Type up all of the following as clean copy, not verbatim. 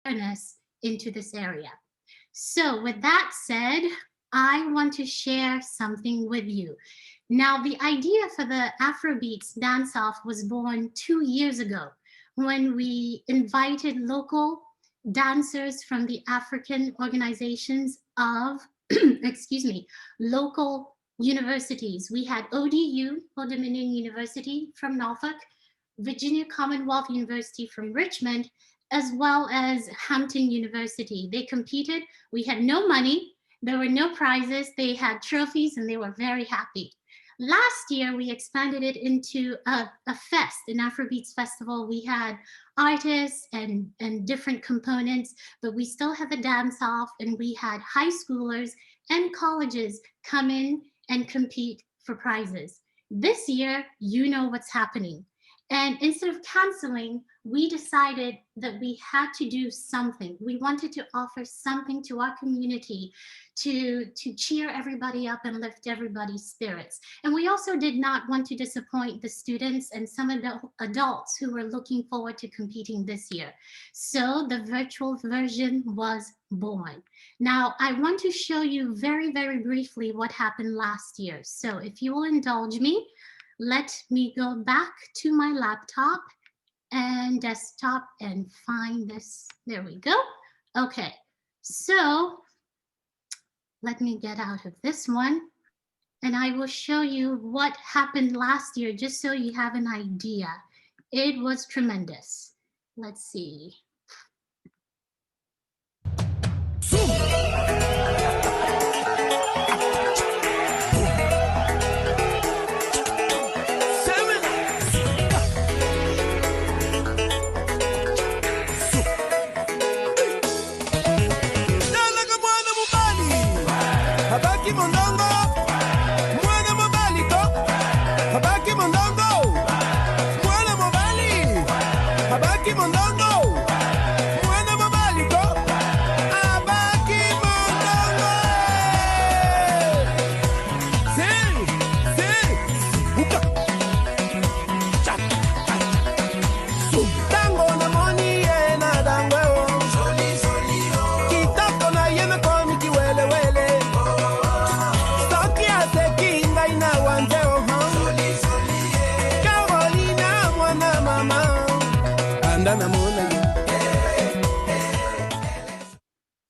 awareness into this area. So with that said, I want to share something with you. Now, the idea for the Afrobeats dance-off was born 2 years ago when we invited local dancers from the African organizations of, excuse me, local universities. We had ODU, Old Dominion University from Norfolk, Virginia Commonwealth University from Richmond, as well as Hampton University. They competed. We had no money. There were no prizes. They had trophies and they were very happy. Last year, we expanded it into a fest, an Afrobeats festival. We had artists and different components, but we still had the dance off, and we had high schoolers and colleges come in and compete for prizes. This year, you know what's happening. And instead of canceling, we decided that we had to do something. We wanted to offer something to our community to cheer everybody up and lift everybody's spirits. And we also did not want to disappoint the students and some adults who were looking forward to competing this year. So the virtual version was born. Now, I want to show you very, very briefly what happened last year. So if you will indulge me, let me go back to my laptop and desktop and find this. There we go. Okay, so let me get out of this one and I will show you what happened last year just so you have an idea. It was tremendous. Let's see.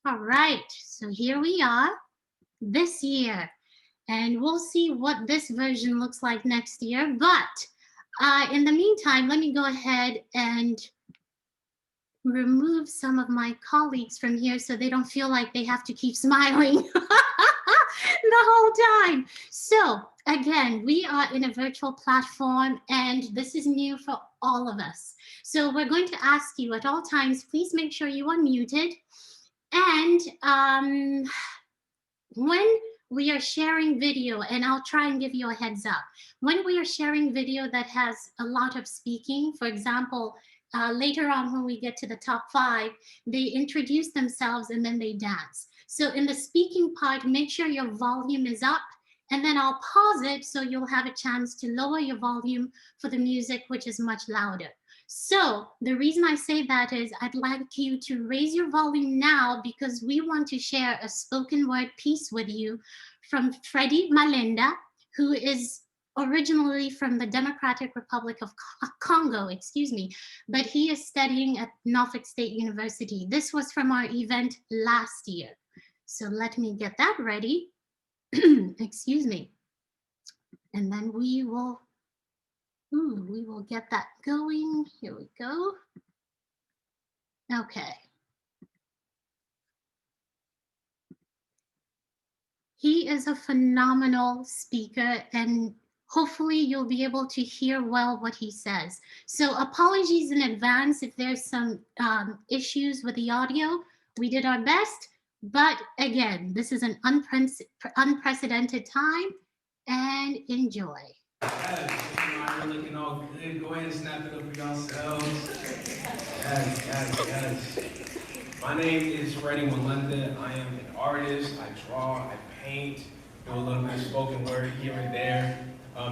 All right, so here we are this year, and we'll see what this version looks like next year. But in the meantime, let me go ahead and remove some of my colleagues from here so they don't feel like they have to keep smiling the whole time. So again, we are in a virtual platform and this is new for all of us. So we're going to ask you at all times, please make sure you are muted. And when we are sharing video, and I'll try and give you a heads up, when we are sharing video that has a lot of speaking, for example, later on when we get to the top 5, they introduce themselves and then they dance. So in the speaking part, make sure your volume is up, and then I'll pause it so you'll have a chance to lower your volume for the music, which is much louder. So the reason I say that is I'd like you to raise your volume now because we want to share a spoken word piece with you from Freddy Malenda, who is originally from the Democratic Republic of Congo, excuse me, but he is studying at Norfolk State University. This was from our event last year. So let me get that ready, excuse me. And then we will get that going. Here we go. Okay. He is a phenomenal speaker, and hopefully you'll be able to hear well what he says. So apologies in advance if there's some issues with the audio. We did our best, but again, this is an unprecedented time, and enjoy. Yes, you're looking all good. Go ahead and snap it up for yourselves. Yes. My name is Freddy Malenda. I am an artist. I draw, I paint, do a little bit of spoken word here and there.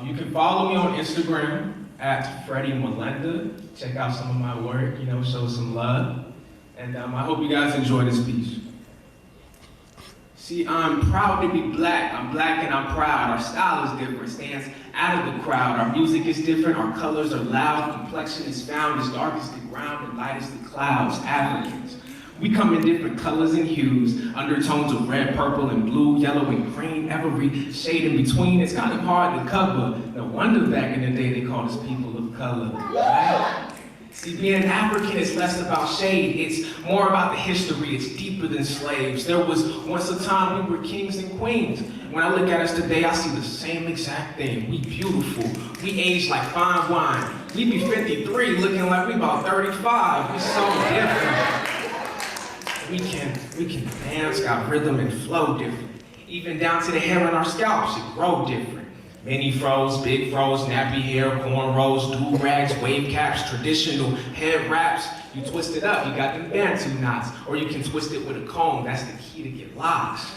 You can follow me on Instagram at Freddy Malenda. Check out some of my work, show some love. And I hope you guys enjoy this piece. See, I'm proud to be black. I'm black and I'm proud. Our style is different, stands out of the crowd. Our music is different, our colors are loud. Complexion is found as dark as the ground and light as the clouds. Africans. We come in different colors and hues, undertones of red, purple, and blue, yellow, and green, every shade in between. It's kind of hard to cover. No wonder back in the day they called us people of color, right? See, being African is less about shade, it's more about the history, it's deeper than slaves. There was once a time we were kings and queens. When I look at us today, I see the same exact thing. We beautiful, we age like fine wine. We be 53 looking like we about 35. We so different. We can dance, got rhythm and flow different. Even down to the hair on our scalps, it grow different. Mini froze, big froze, nappy hair, cornrows, do-rags, wave caps, traditional head wraps. You twist it up, you got them bantu knots. Or you can twist it with a comb, that's the key to get locks.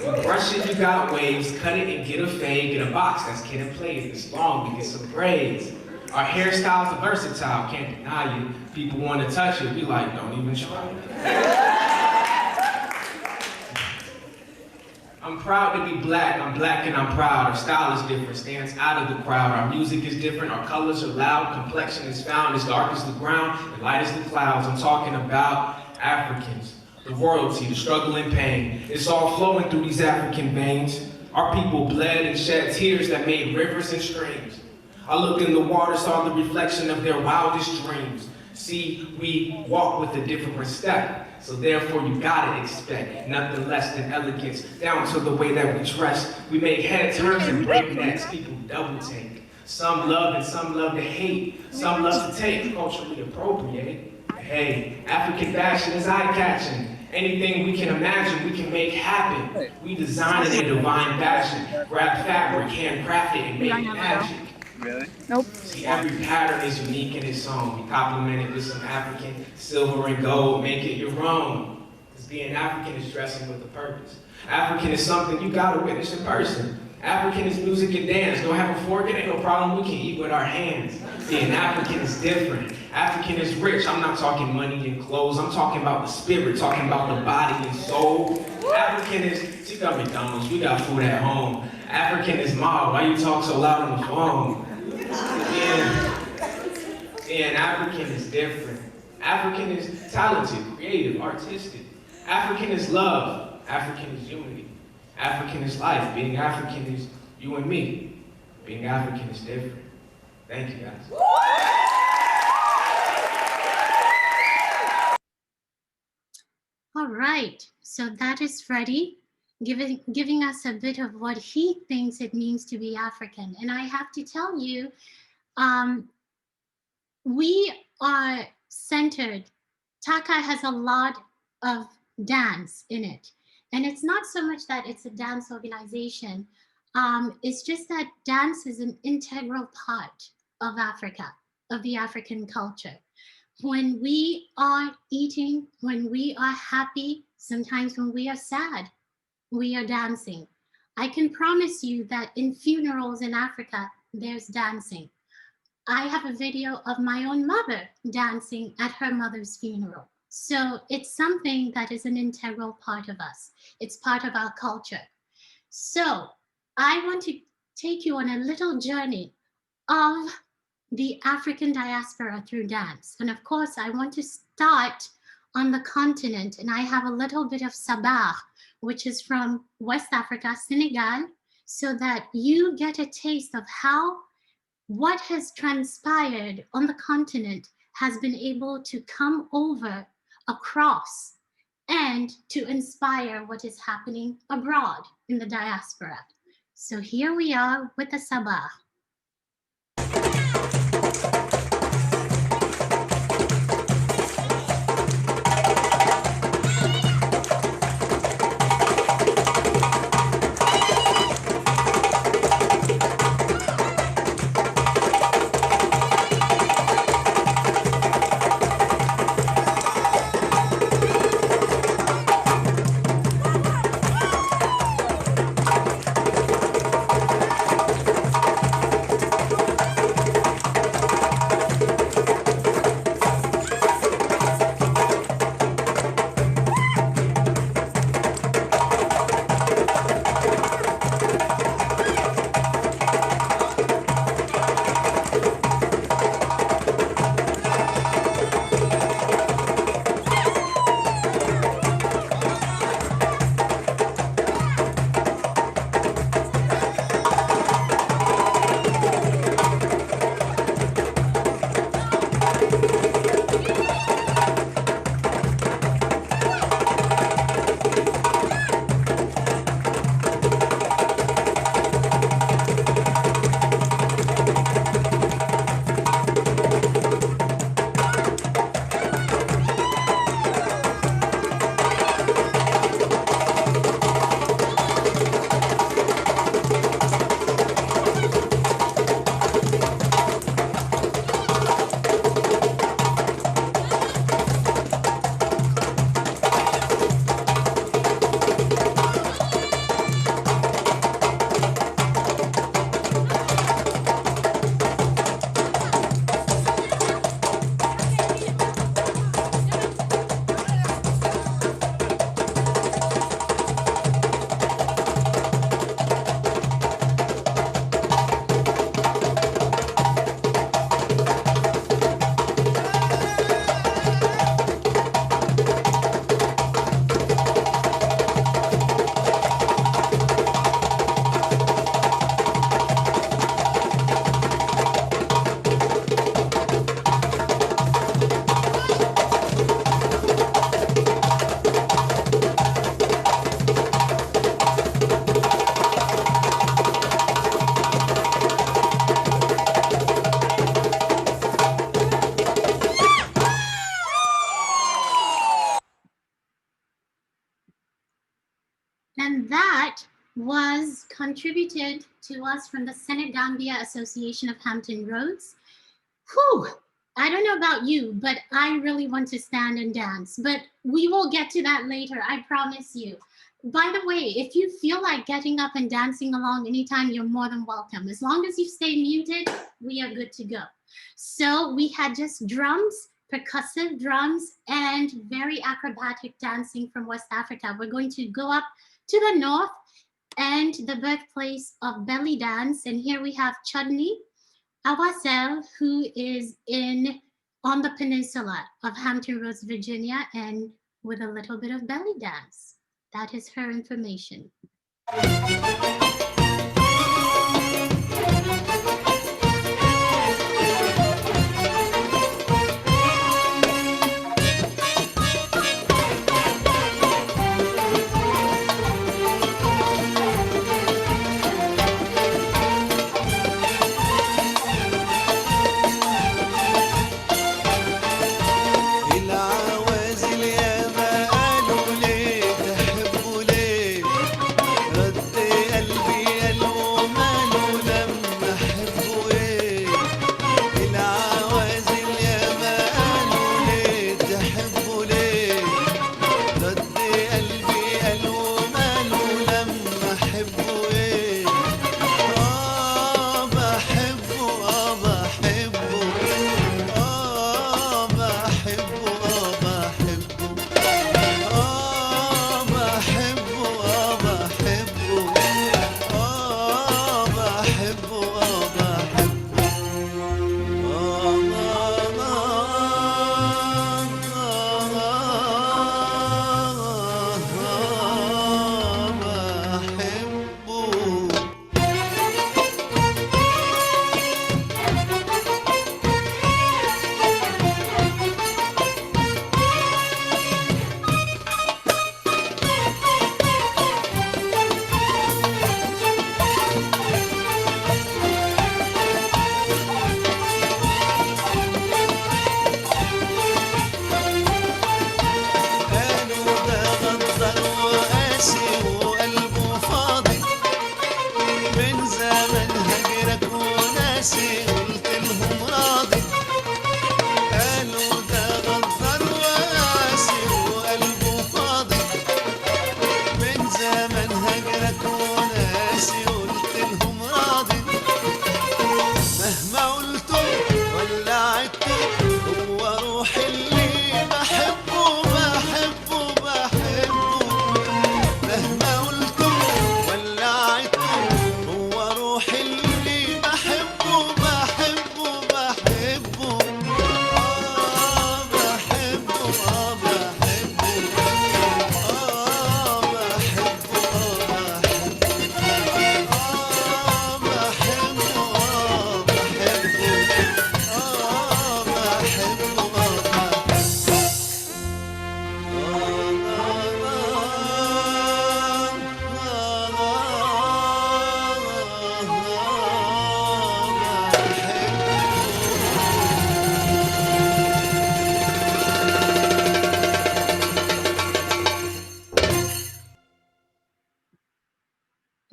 You brush it, you got waves, cut it and get a fade, get a box, that's kid and play. If it's long, you get some braids. Our hairstyles are versatile, can't deny it. People want to touch it, we like, don't even try. I'm proud to be black, I'm black and I'm proud. Our style is different, stands out of the crowd. Our music is different, our colors are loud. Complexion is found, as dark as the ground and light as the clouds. I'm talking about Africans, the royalty, the struggle and pain. It's all flowing through these African veins. Our people bled and shed tears that made rivers and streams. I looked in the water, saw the reflection of their wildest dreams. See, we walk with a different respect. So therefore you gotta expect nothing less than elegance, down to the way that we dress. We make head turns and break necks, people double take. Some love and some love to hate. Some love to take, culturally appropriate. Hey, African fashion is eye-catching. Anything we can imagine, we can make happen. We design it in divine fashion. Grab fabric, handcraft it, and make magic. Really? Nope. See, every pattern is unique in its own. We complement it with some African silver and gold, make it your own. Because being African is dressing with a purpose. African is something you gotta witness in person. African is music and dance. Don't have a fork, it ain't no problem, we can eat with our hands. Being African is different. African is rich. I'm not talking money and clothes, I'm talking about the spirit, talking about the body and soul. African is, she got McDonald's, we got food at home. African is Ma, why you talk so loud on the phone? And African is different. African is talented, creative, artistic. African is love. African is unity. African is life. Being African is you and me. Being African is different. Thank you, guys. All right, so that is Freddy giving us a bit of what he thinks it means to be African. And I have to tell you, we are centered. Taka has a lot of dance in it. And it's not so much that it's a dance organization. It's just that dance is an integral part of Africa, of the African culture. When we are eating, when we are happy, sometimes when we are sad, we are dancing. I can promise you that in funerals in Africa, there's dancing. I have a video of my own mother dancing at her mother's funeral. So it's something that is an integral part of us. It's part of our culture. So I want to take you on a little journey of the African diaspora through dance. And of course, I want to start on the continent, and I have a little bit of Sabah, which is from West Africa, Senegal, so that you get a taste of how what has transpired on the continent has been able to come over across and to inspire what is happening abroad in the diaspora. So here we are with the Sabah. And that was contributed to us from the Senegambia Association of Hampton Roads. Whew, I don't know about you, but I really want to stand and dance. But we will get to that later, I promise you. By the way, if you feel like getting up and dancing along anytime, you're more than welcome. As long as you stay muted, we are good to go. So we had just drums, percussive drums, and very acrobatic dancing from West Africa. We're going to go up to the north and the birthplace of belly dance. And here we have Chudney Awasel, who is on the peninsula of Hampton Roads, Virginia, and with a little bit of belly dance. That is her information.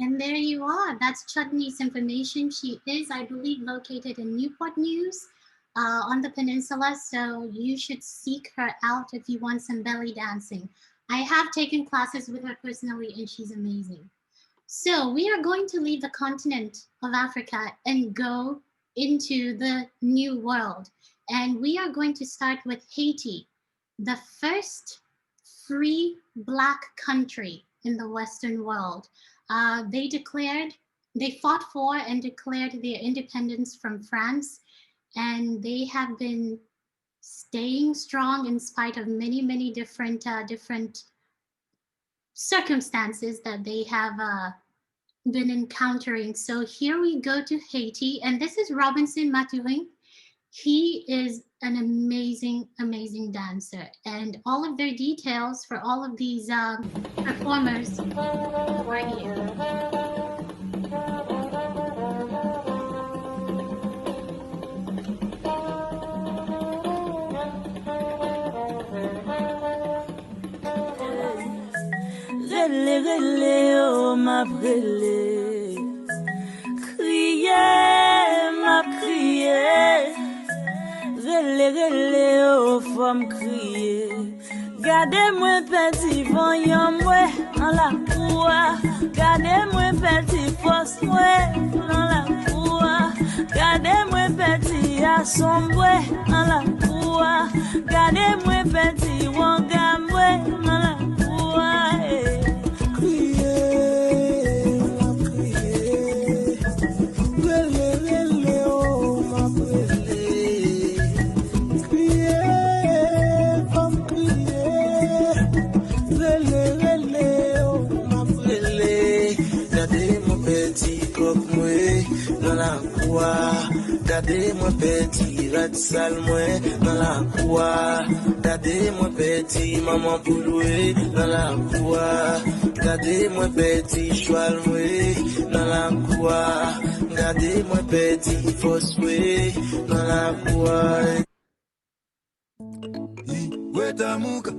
And there you are. That's Chutney's information. She is, I believe, located in Newport News on the peninsula. So you should seek her out if you want some belly dancing. I have taken classes with her personally, and she's amazing. So we are going to leave the continent of Africa and go into the New World. And we are going to start with Haiti, the first free Black country in the Western world. They fought for and declared their independence from France, and they have been staying strong in spite of many, many different circumstances that they have been encountering. So here we go to Haiti, and this is Robinson Maturin. He is an amazing, amazing dancer, and all of their details for all of these performers right here. rele, rele, oh ma brele. Crier, ma crier. Rele, rele, oh femme crier. Gardez-moi petit voyant moi dans la cour. Gardez-moi petit force moi dans la cour. Gardez-moi petit assombwe dans la cour. Gardez-moi petit wanga moi dans la cour. Crier, ma crier. Rele, rele, oh ma brele. Crier, femme crier. Rele, rele, oh ma brele. Gardez mon petit coq moi dans la cour. Gardez mon petit rat sale moi dans la cour. Gardez mon petit maman pouloué dans la cour. Gardez mon petit cheval moi dans la cour. Gardez mon petit fossoé dans la cour. Wetamuka,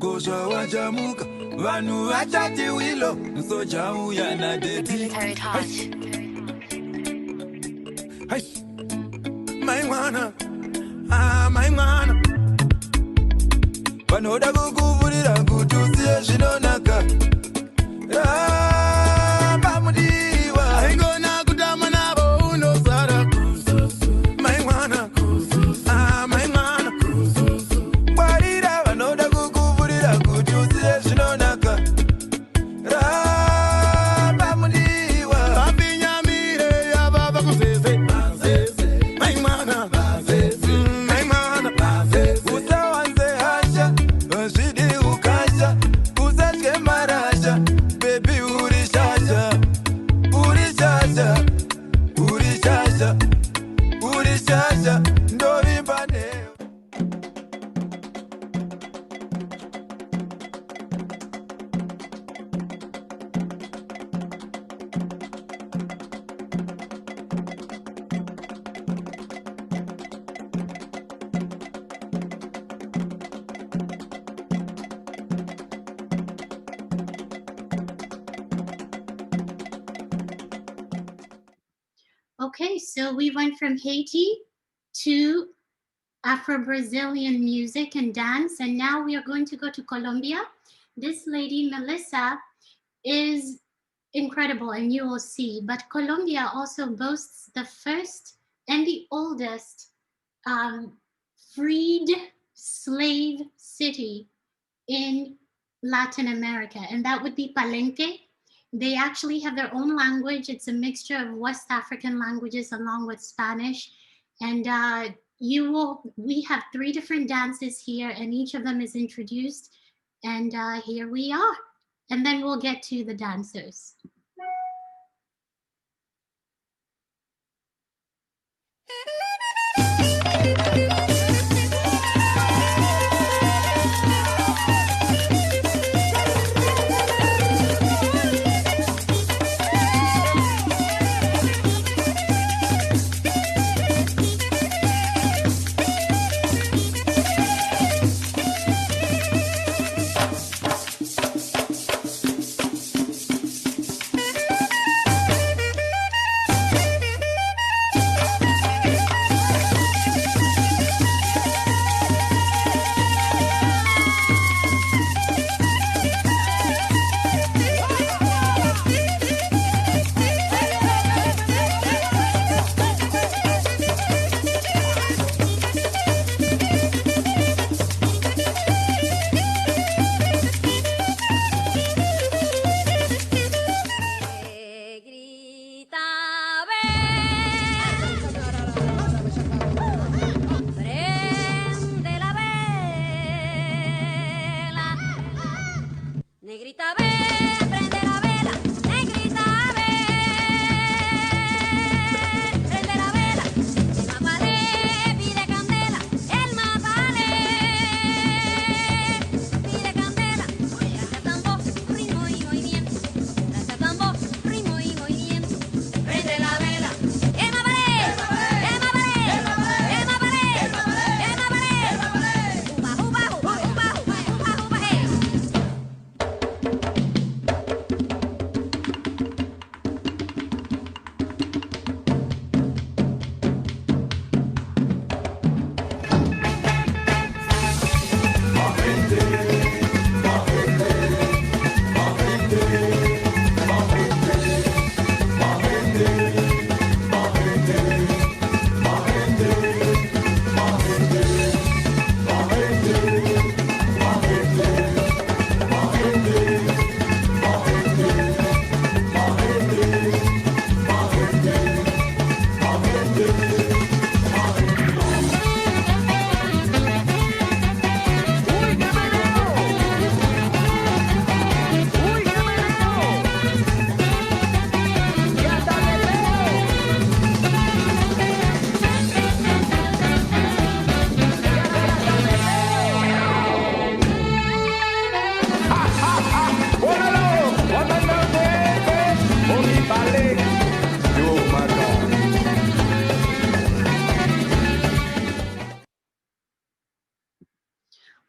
kosha wajamuka, vanu wachati wilo, nsoja uya na dedi. Hey, my mana, my mana. Vanoda kukuvurira kutusia shinonaka. Pamudiwa, ingona kutama nabo unosara. My mana, my mana. Barira vanoda kukuvurira kutusia shinonaka. Pamudiwa, apinyamire ya baba kusese. My mana, my mana. Utawanze hasha, shidi ukasha. Uzashke marasha, baby urishasha. Urishasha, urishasha, urishasha. Ndo vimbane. Okay, so we went from Haiti to Afro-Brazilian music and dance, and now we are going to go to Colombia. This lady, Melissa, is incredible, and you will see, but Colombia also boasts the first and the oldest freed slave city in Latin America, and that would be Palenque. They actually have their own language. It's a mixture of West African languages along with Spanish. And we have 3 different dances here, and each of them is introduced. And here we are. And then we'll get to the dancers.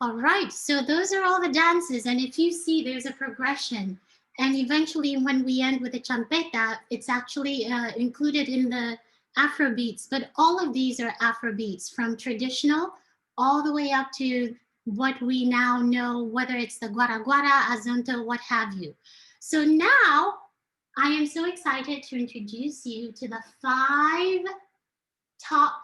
All right, so those are all the dances. And if you see, there's a progression. And eventually when we end with the champeta, it's actually included in the Afrobeats. But all of these are Afrobeats, from traditional all the way up to what we now know, whether it's the Guara Guara, Azonto, what have you. So now I am so excited to introduce you to the 5 top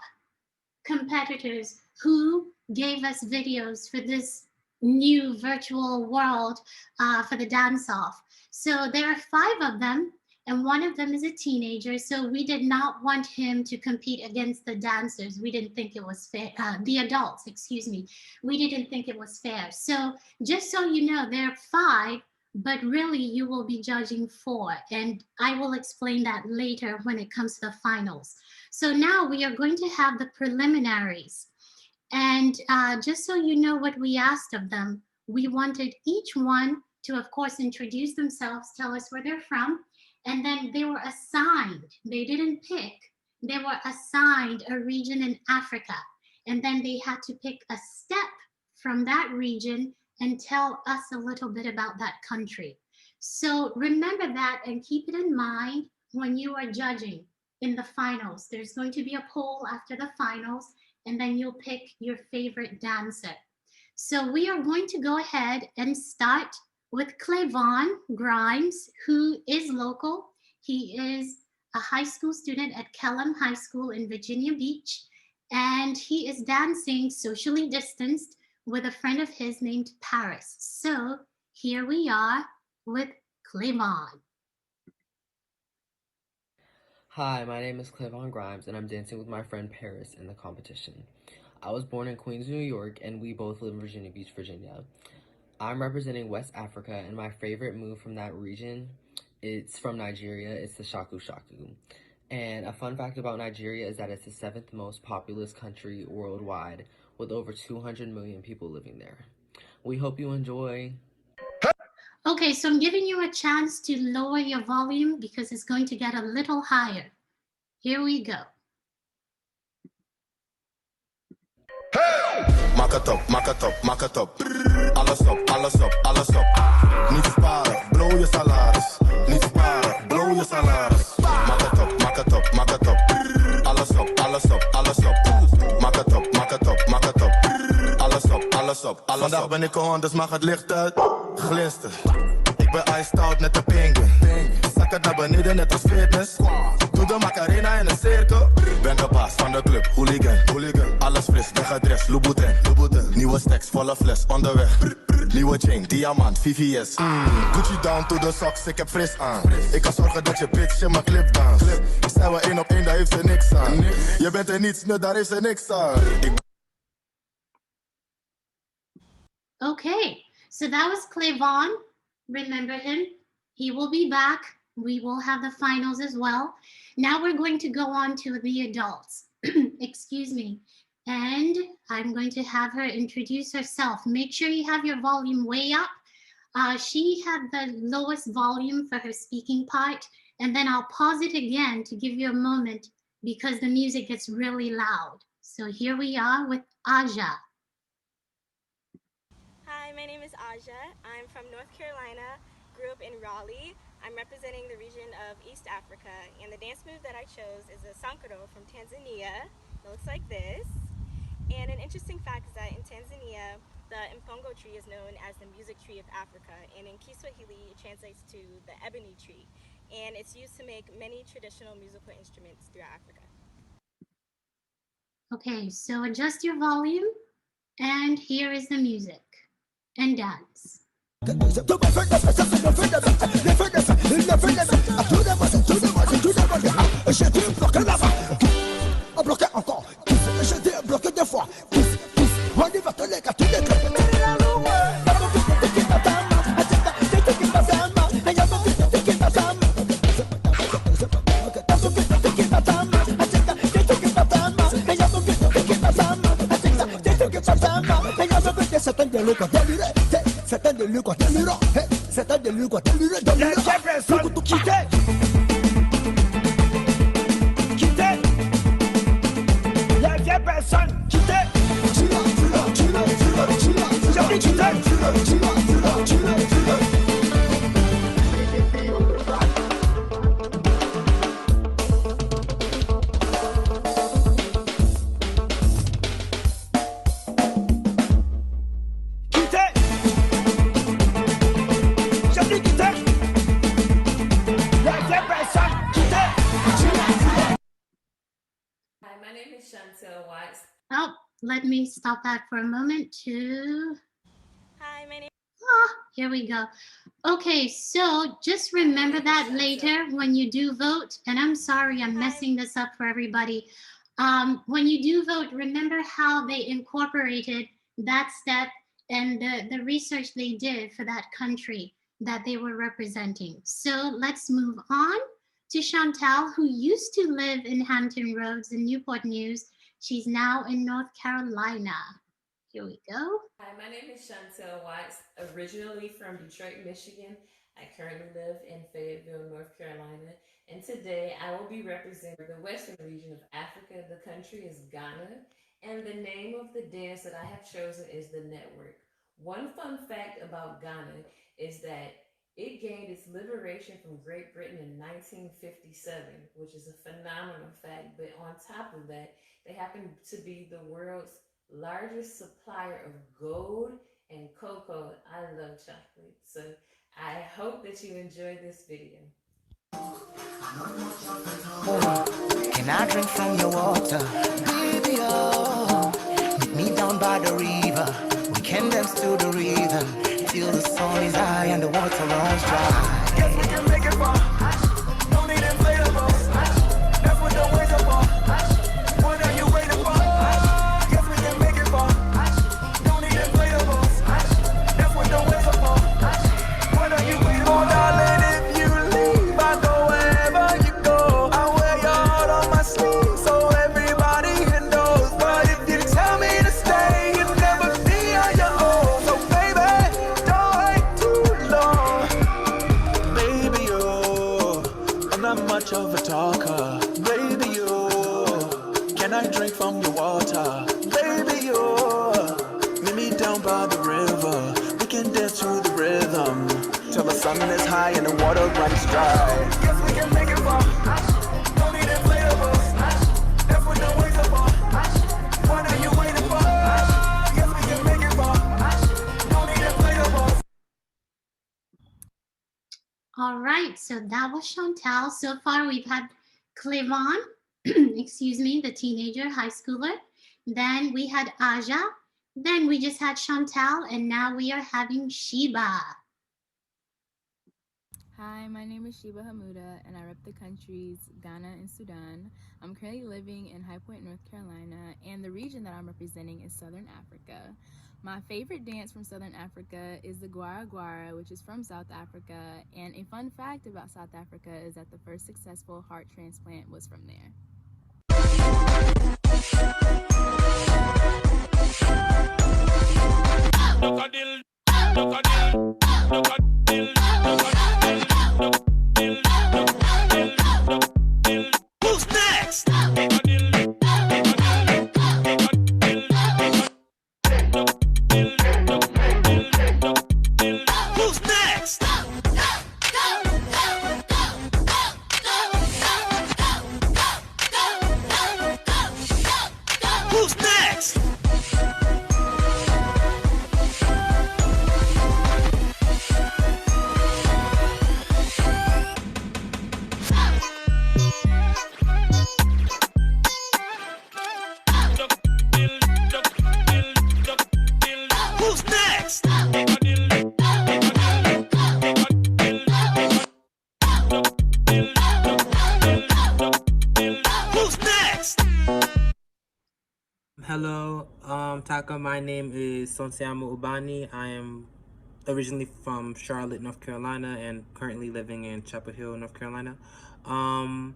competitors who gave us videos for this new virtual world for the dance-off. So there are 5 of them, and one of them is a teenager, so we did not want him to compete against the dancers. We didn't think it was fair, the adults, excuse me. We didn't think it was fair. So just so you know, there are 5, but really you will be judging 4, and I will explain that later when it comes to the finals. So now we are going to have the preliminaries. And just so you know what we asked of them, we wanted each one to, of course, introduce themselves, tell us where they're from, and then they were assigned, they didn't pick, they were assigned a region in Africa. And then they had to pick a step from that region and tell us a little bit about that country. So remember that and keep it in mind when you are judging in the finals. There's going to be a poll after the finals, and then you'll pick your favorite dancer. So we are going to go ahead and start with Clevon Grimes, who is local. He is a high school student at Kellam High School in Virginia Beach, and he is dancing socially distanced with a friend of his named Paris. So here we are with Clevon. Hi, my name is Clevon Grimes, and I'm dancing with my friend Paris in the competition. I was born in Queens, New York, and we both live in Virginia Beach, Virginia. I'm representing West Africa, and my favorite move from that region, it's from Nigeria. It's the shaku shaku. And a fun fact about Nigeria is that it's the 7th most populous country worldwide, with over 200 million people living there. We hope you enjoy. Okay, so I'm giving you a chance to lower your volume because it's going to get a little higher. Here we go. Maak het op, maak het op, maak het op. Alles op, alles op, alles op. Niet sparen, blow je salaris. Niet sparen, blow je salaris. Maak het op, maak het op, maak het op. Alles op, alles op, alles op. Maak het op, maak het op, maak het op. Alles op, alles op, alles op. Vandaag ben ik on, dus mag het licht uit. Glinster. Ik ben iced out net een penguin. Zak het naar beneden net als fitness. Doe de Macarena in een cirkel. Ben de baas van de club, hooligan. Alles fris, weggedrest, Louboutin. Nieuwe stacks, volle fles, onderweg. Nieuwe chain, diamant, VVS. Gucci down to the socks, ik heb fris aan. Ik kan zorgen dat je bitch in mijn clip dans. Zijn we 1 op 1, daar heeft ze niks aan. Je bent er niets, nu daar heeft ze niks aan. Okay, so that was Clevon. Remember him. He will be back. We will have the finals as well. Now we're going to go on to the adults. Excuse me. And I'm going to have her introduce herself. Make sure you have your volume way up. She had the lowest volume for her speaking part. And then I'll pause it again to give you a moment because the music gets really loud. So here we are with Aja. Hi, my name is Aja. I'm from North Carolina, grew up in Raleigh. I'm representing the region of East Africa, and the dance move that I chose is a sankaro from Tanzania. It looks like this. And an interesting fact is that in Tanzania, the mpongo tree is known as the music tree of Africa, and in Kiswahili it translates to the ebony tree, and it's used to make many traditional musical instruments throughout Africa. Okay, so adjust your volume, and here is the music and dance. Oh, let me stop that for a moment to... Hi, my name. Here we go. Okay, so just remember that later when you do vote. And I'm sorry, I'm messing this up for everybody. When you do vote, remember how they incorporated that step and the research they did for that country that they were representing. So let's move on to Chantal, who used to live in Hampton Roads in Newport News. She's now in North Carolina. Here we go. Hi, my name is Chantel Watts, originally from Detroit, Michigan. I currently live in Fayetteville, North Carolina, and today I will be representing the western region of Africa. The country is Ghana, and the name of the dance that I have chosen is the network. One fun fact about Ghana is that it gained its liberation from Great Britain in 1957, which is a phenomenal fact, but on top of that, they happen to be the world's largest supplier of gold and cocoa. I love chocolate, so I hope that you enjoy this video. Can I drink from your water? Baby, oh, meet me down by the river. We can dance to the rhythm till the sun is high and the water runs dry. Yes, we can make it fun. No need inflatables. That's what the waves are for. What are you waiting for? Yes, we can make it fun. No need inflatables. That's what the waves are for. What are you waiting for? Oh, darling, if you leave, I go wherever you go. I wear your heart on my sleeve so everybody knows. But if you tell me to stay, you'll never be on your own. So baby, don't wait too long. Baby, oh, I'm not much of a talker. Baby, oh, can I drink from your water? Baby, oh, meet me down by the river. We can dance to the rhythm till the sun is high and the water runs dry. Yes, we can make it fun. No need inflatables. That's what the waves are for. What are you waiting for? Yes, we can make it fun. No need inflatables. All right, so that was Chantal. So far, we've had Clevon, excuse me, the teenager, high schooler. Then we had Aja. Then we just had Chantal, and now we are having Sheba. Hi, my name is Sheba Hamuda, and I rep the countries Ghana and Sudan. I'm currently living in High Point, North Carolina, and the region that I'm representing is Southern Africa. My favorite dance from Southern Africa is the Gwara Gwara, which is from South Africa, and a fun fact about South Africa is that the first successful heart transplant was from there. Who's next? Who's next? Who's next? Who's next? Who's next? Hello, Taka. My name is Sonsiamo Ubani. I am originally from Charlotte, North Carolina, and currently living in Chapel Hill, North Carolina. I'm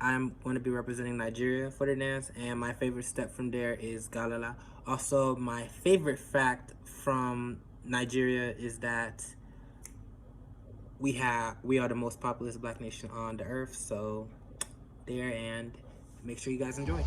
going to be representing Nigeria for the dance, and my favorite step from there is Galala. Also, my favorite fact from Nigeria is that we are the most populous black nation on the earth. So there, and make sure you guys enjoy.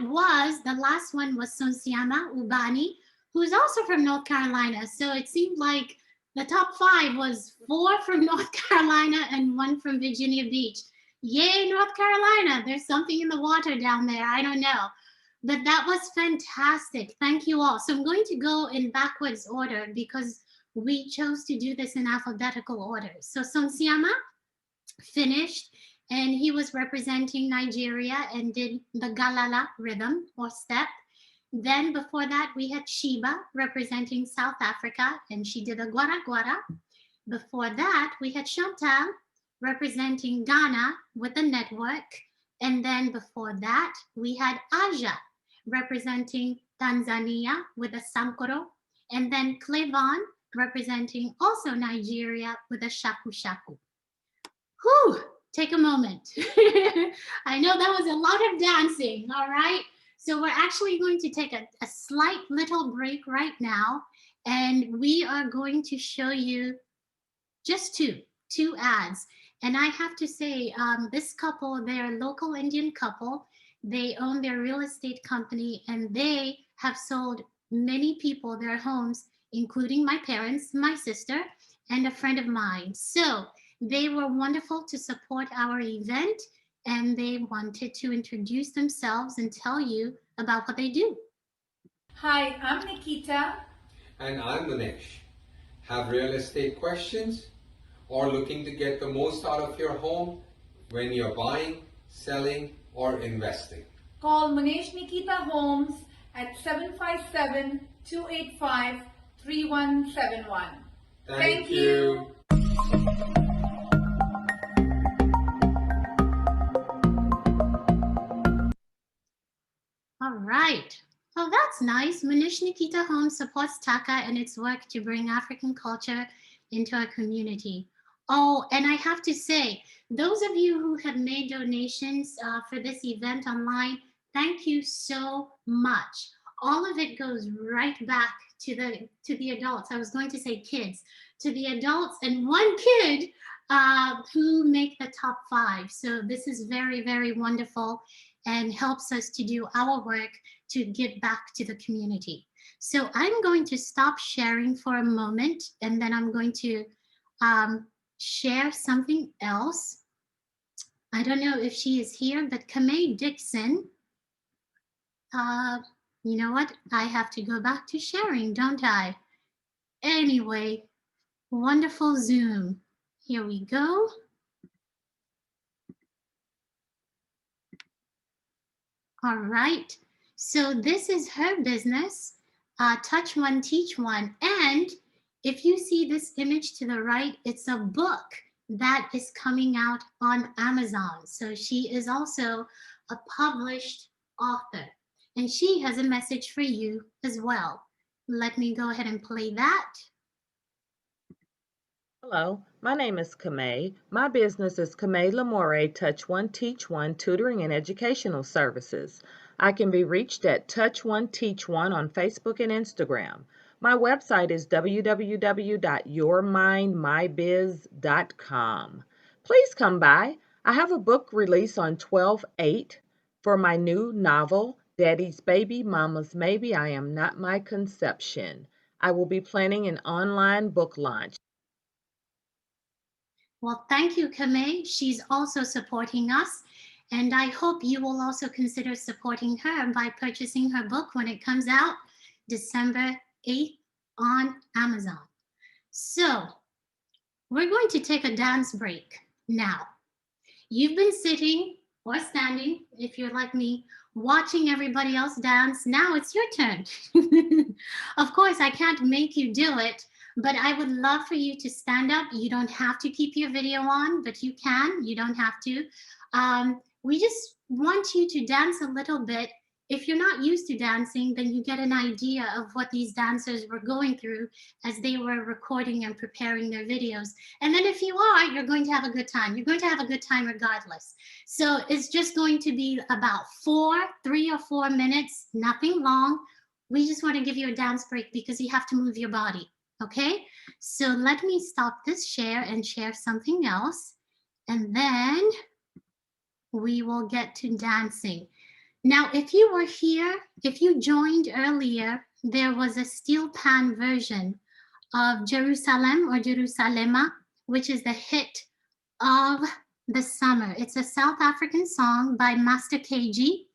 the last one was Sonsiama Ubani, who is also from North Carolina. So it seemed like the top 5 was 4 from North Carolina and 1 from Virginia Beach. Yay, North Carolina. There's something in the water down there. I don't know. But that was fantastic. Thank you all. So I'm going to go in backwards order because we chose to do this in alphabetical order. So Sonsiama finished, and he was representing Nigeria and did the Galala rhythm or step. Then before that, we had Sheba representing South Africa, and she did a Gwara Gwara. Before that, we had Chantal representing Ghana with the network. And then before that, we had Aja representing Tanzania with a Sankoro. And then Clevon representing also Nigeria with a Shaku Shaku. Whew, take a moment. I know that was a lot of dancing, all right? So we're actually going to take a slight little break right now, and we are going to show you just two ads. And I have to say, this couple, they're a local Indian couple. They own their real estate company, and they have sold many people their homes, including my parents, my sister, and a friend of mine. So they were wonderful to support our event, and they wanted to introduce themselves and tell you about what they do. Hi, I'm Nikita. And I'm Munesh. Have real estate questions or looking to get the most out of your home when you're buying, selling, or investing? Call Munesh Nikita Homes at 757-285-3171. Thank you. All right. Oh, that's nice. Manish Nikita Home supports Taka and its work to bring African culture into our community. Oh, and I have to say, those of you who have made donations for this event online, thank you so much. All of it goes right back to the adults. I was going to say kids, to the adults and one kid who make the top 5. So this is very, very wonderful and helps us to do our work to give back to the community. So I'm going to stop sharing for a moment, and then I'm going to share something else. I don't know if she is here, but Kemi Dixon, you know what? I have to go back to sharing, don't I? Anyway, wonderful Zoom. Here we go. All right. So this is her business, Touch One, Teach One. And if you see this image to the right, it's a book that is coming out on Amazon. So she is also a published author. And she has a message for you as well. Let me go ahead and play that. Hello, my name is Kemi. My business is Kemi Lamore Touch One Teach One Tutoring and Educational Services. I can be reached at Touch One Teach One on Facebook and Instagram. My website is www.yourmindmybiz.com. Please come by. I have a book release on 12/8 for my new novel, Daddy's Baby, Mama's Maybe, I Am Not My Conception. I will be planning an online book launch. Well, thank you, Kemi. She's also supporting us. And I hope you will also consider supporting her by purchasing her book when it comes out December 8th on Amazon. So we're going to take a dance break now. You've been sitting or standing, if you're like me, watching everybody else dance. Now it's your turn. Of course, I can't make you do it, but I would love for you to stand up. You don't have to keep your video on, but you can. You don't have to. We just want you to dance a little bit. If you're not used to dancing, then you get an idea of what these dancers were going through as they were recording and preparing their videos. And then if you are, you're going to have a good time. You're going to have a good time regardless. So it's just going to be about 3 or 4 minutes, nothing long. We just want to give you a dance break because you have to move your body, okay? So let me stop this share and share something else. And then we will get to dancing. Now, if you were here, if you joined earlier, there was a steel pan version of Jerusalem or Jerusalema, which is the hit of the summer. It's a South African song by Master KG.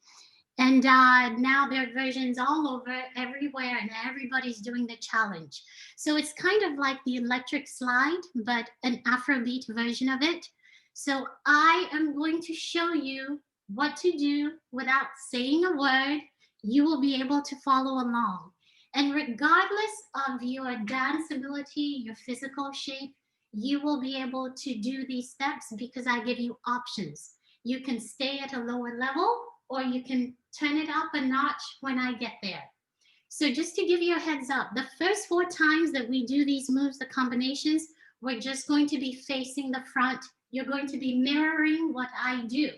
And now there are versions all over, everywhere, and everybody's doing the challenge. So it's kind of like the electric slide, but an Afrobeat version of it. So I am going to show you what to do without saying a word. You will be able to follow along. And regardless of your dance ability, your physical shape, you will be able to do these steps because I give you options. You can stay at a lower level, or you can turn it up a notch when I get there. So just to give you a heads up, the first 4 times that we do these moves, the combinations, we're just going to be facing the front. You're going to be mirroring what I do.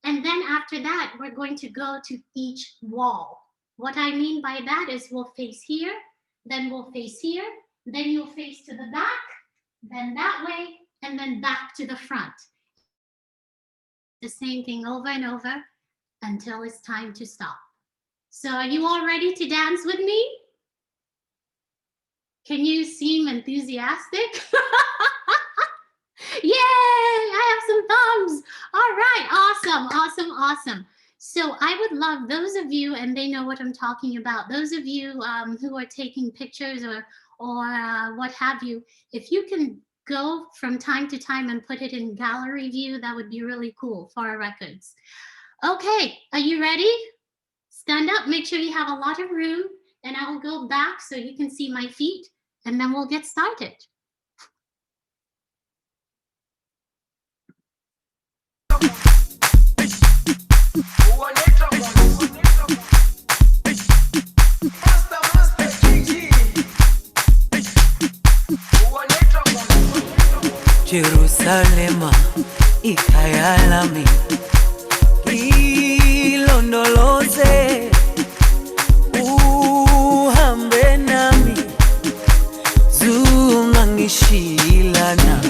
And then after that, we're going to go to each wall. What I mean by that is we'll face here, then we'll face here, then you'll face to the back, then that way, and then back to the front. The same thing over and over until it's time to stop. So are you all ready to dance with me? Can you seem enthusiastic? Yay, I have some thumbs. All right, awesome, awesome, awesome. So I would love those of you, and they know what I'm talking about, those of you who are taking pictures or what have you, if you can go from time to time and put it in gallery view, that would be really cool for our records. Okay, are you ready? Stand up, make sure you have a lot of room, and I will go back so you can see my feet, and then we'll get started. Jerusalema ikhaya lami ilondoloze uhambe nami zungangishilana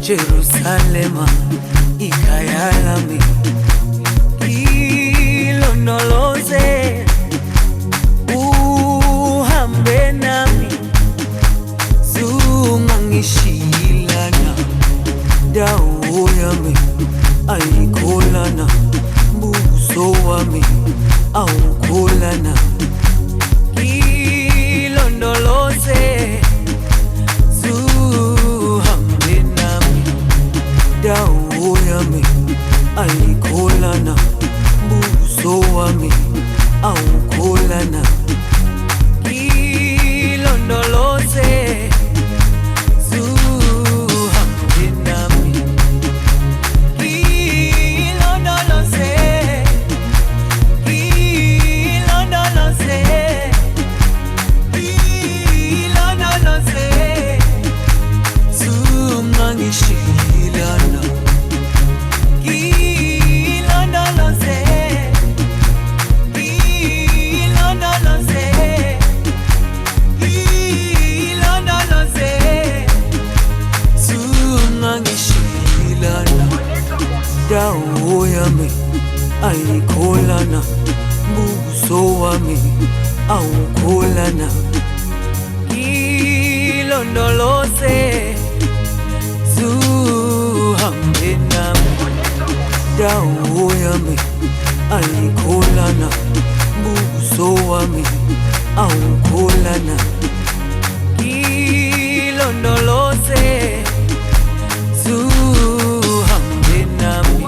Jerusalema ikhaya lami ilondoloze uhambe nami zungangishilana dawo yami ayikholana buso wami awukholana ilondoloze zuhambe nami dawo yami ayikholana buso wami awukholana ilondoloze dawo yami ayikholana buso wami awukholana ilondoloze zuhambe nami dawo yami ayikholana buso wami awukholana ilondoloze zuhambe nami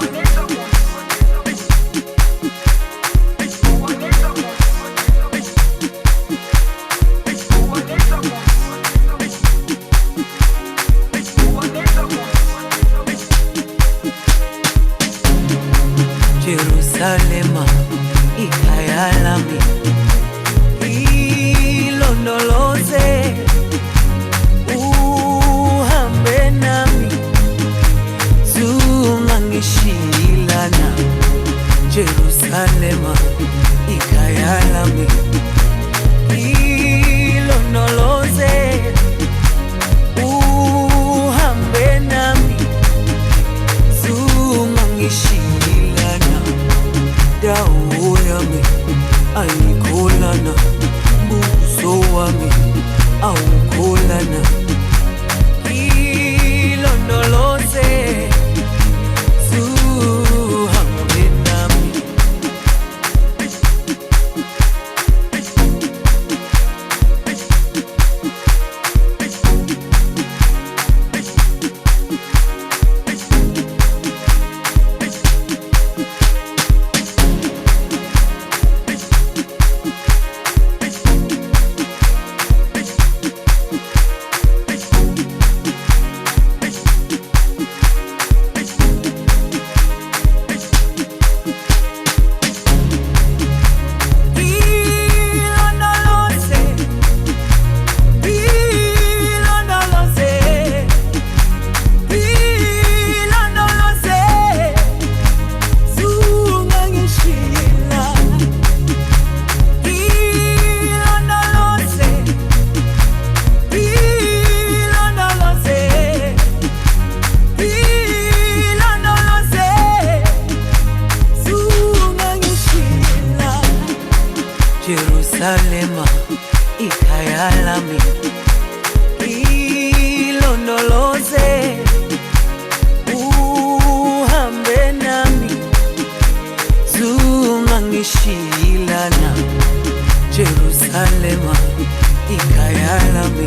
Jerusalema ikhaya lami ilondoloze uhambe nami zungangishilana Jerusalema ikhaya lami ilondoloze uhambe nami zungangishilana dawo ayikholana buso wami awukholana ilondoloze zuhambe nami Jerusalema ikhaya lami ilondoloze uhambe nami zungangishilana Jerusalema ikhaya lami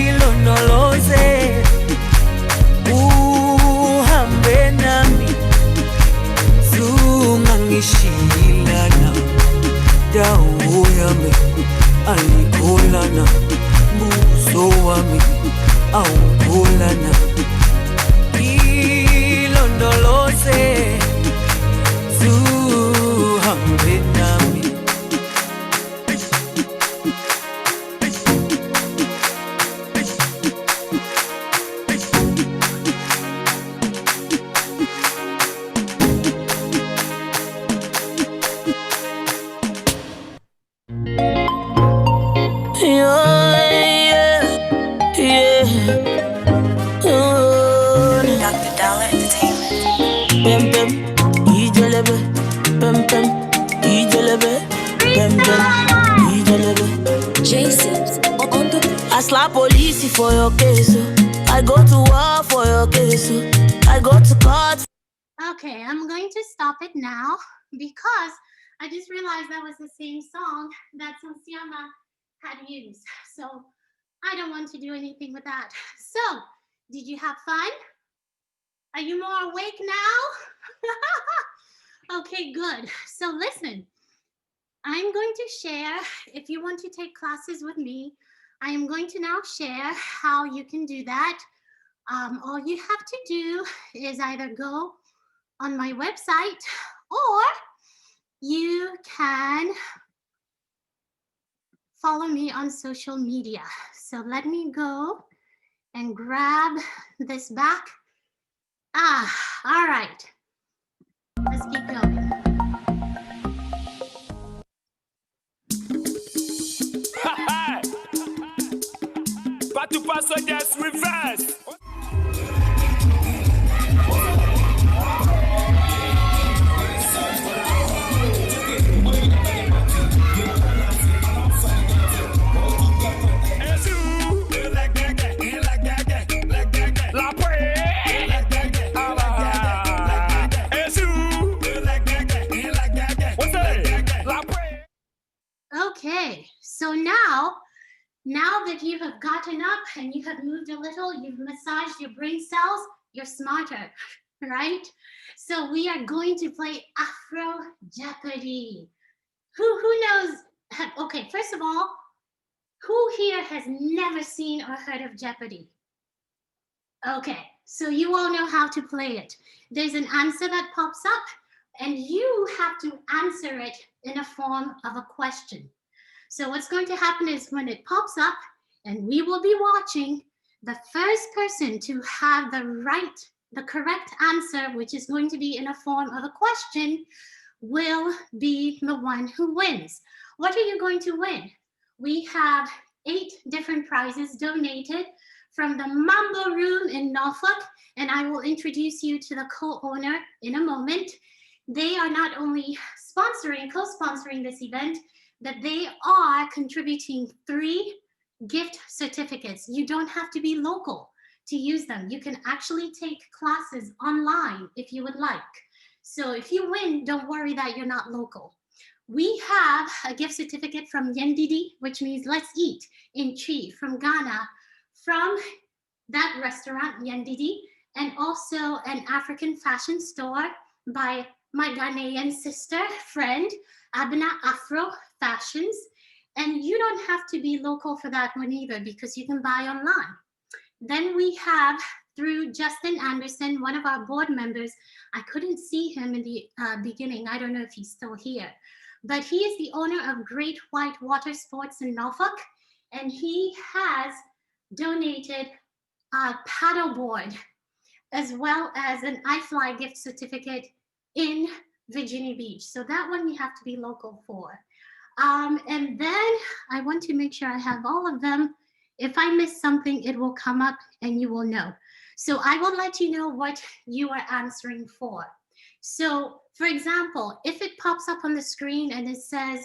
ilondoloze uhambe nami zungangishilana dawo yami ayikholana buso wami awukholana ilondoloze zuhambe nami I slap police for your case. I go to war for your case. I go to court. Okay, I'm going to stop it now because I just realized that was the same song that Sosiama had used. So I don't want to do anything with that. So, did you have fun? Are you more awake now? Okay, good. So listen, I'm going to share, if you want to take classes with me, I am going to now share how you can do that. All you have to do is either go on my website or you can follow me on social media. So let me go and grab this back. All right. Let's keep going. Party passengers reverse. Okay, so now that you have gotten up and you have moved a little, you've massaged your brain cells, you're smarter, right? So we are going to play Afro Jeopardy. Who knows? Okay, first of all, who here has never seen or heard of Jeopardy? Okay, so you all know how to play it. There's an answer that pops up and you have to answer it in a form of a question. So what's going to happen is when it pops up and we will be watching, the first person to have the correct answer, which is going to be in a form of a question, will be the one who wins. What are you going to win? We have 8 different prizes donated from the Mambo Room in Norfolk, and I will introduce you to the co-owner in a moment. They are not only sponsoring, co-sponsoring this event, but they are contributing 3 gift certificates. You don't have to be local to use them. You can actually take classes online if you would like. So if you win, don't worry that you're not local. We have a gift certificate from Yendidi, which means let's eat, in Chi from Ghana, from that restaurant, Yendidi, and also an African fashion store by my Ghanaian sister, friend, Abna Afro Fashions. And you don't have to be local for that one either because you can buy online. Then we have, through Justin Anderson, one of our board members. I couldn't see him in the beginning. I don't know if he's still here. But he is the owner of Great White Water Sports in Norfolk. And he has donated a paddleboard as well as an iFly gift certificate in Virginia Beach. So that one you have to be local for. And then I want to make sure I have all of them. If I miss something, it will come up and you will know. So I will let you know what you are answering for. So for example, if it pops up on the screen and it says,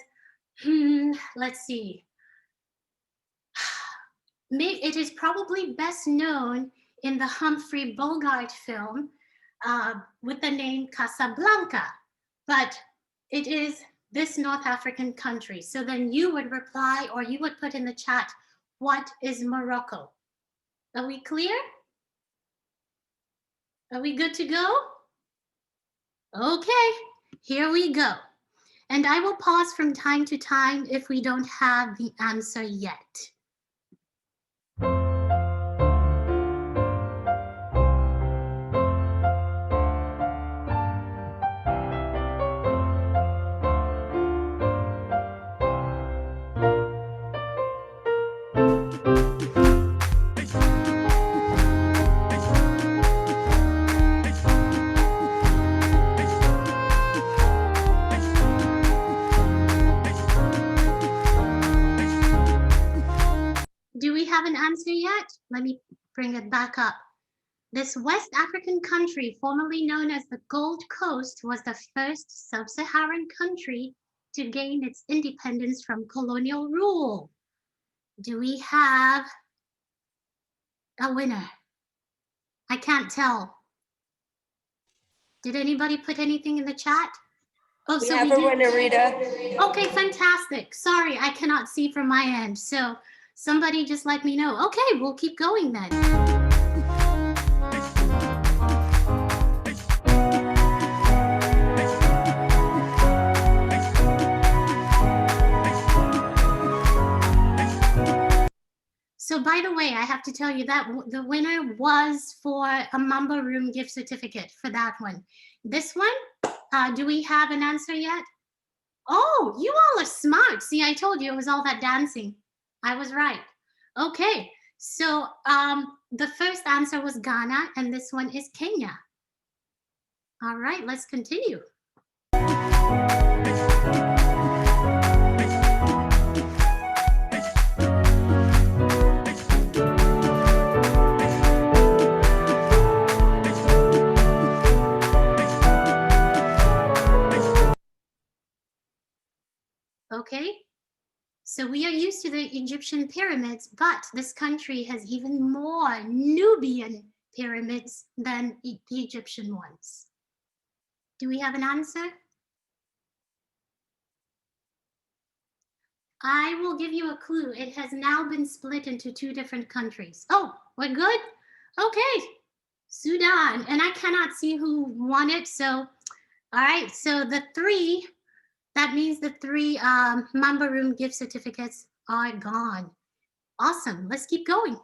let's see, it is probably best known in the Humphrey Bogart film with the name Casablanca, but it is this North African country. So then you would reply, or you would put in the chat, what is Morocco? Are we clear? Are we good to go? Okay, here we go. And I will pause from time to time if we don't have the answer yet. Do we have an answer yet? Let me bring it back up. This West African country, formerly known as the Gold Coast, was the first sub-Saharan country to gain its independence from colonial rule. Do we have a winner? I can't tell. Did anybody put anything in the chat? Oh, we have a winner, Rita. Okay, fantastic. Sorry, I cannot see from my end. So somebody just let me know. Okay, we'll keep going then. So by the way, I have to tell you that the winner was for a Mamba Room gift certificate for that one. This one, do we have an answer yet? Oh, you all are smart. See, I told you it was all that dancing. I was right. Okay, so the first answer was Ghana, and this one is Kenya. All right, let's continue. Okay, so we are used to the Egyptian pyramids, but this country has even more Nubian pyramids than the Egyptian ones. Do we have an answer? I will give you a clue. It has now been split into 2 different countries. Oh, we're good? Okay, Sudan. And I cannot see who won it. So, all right, so the 3, that means the 3 Mamba Room gift certificates are gone. Awesome, let's keep going.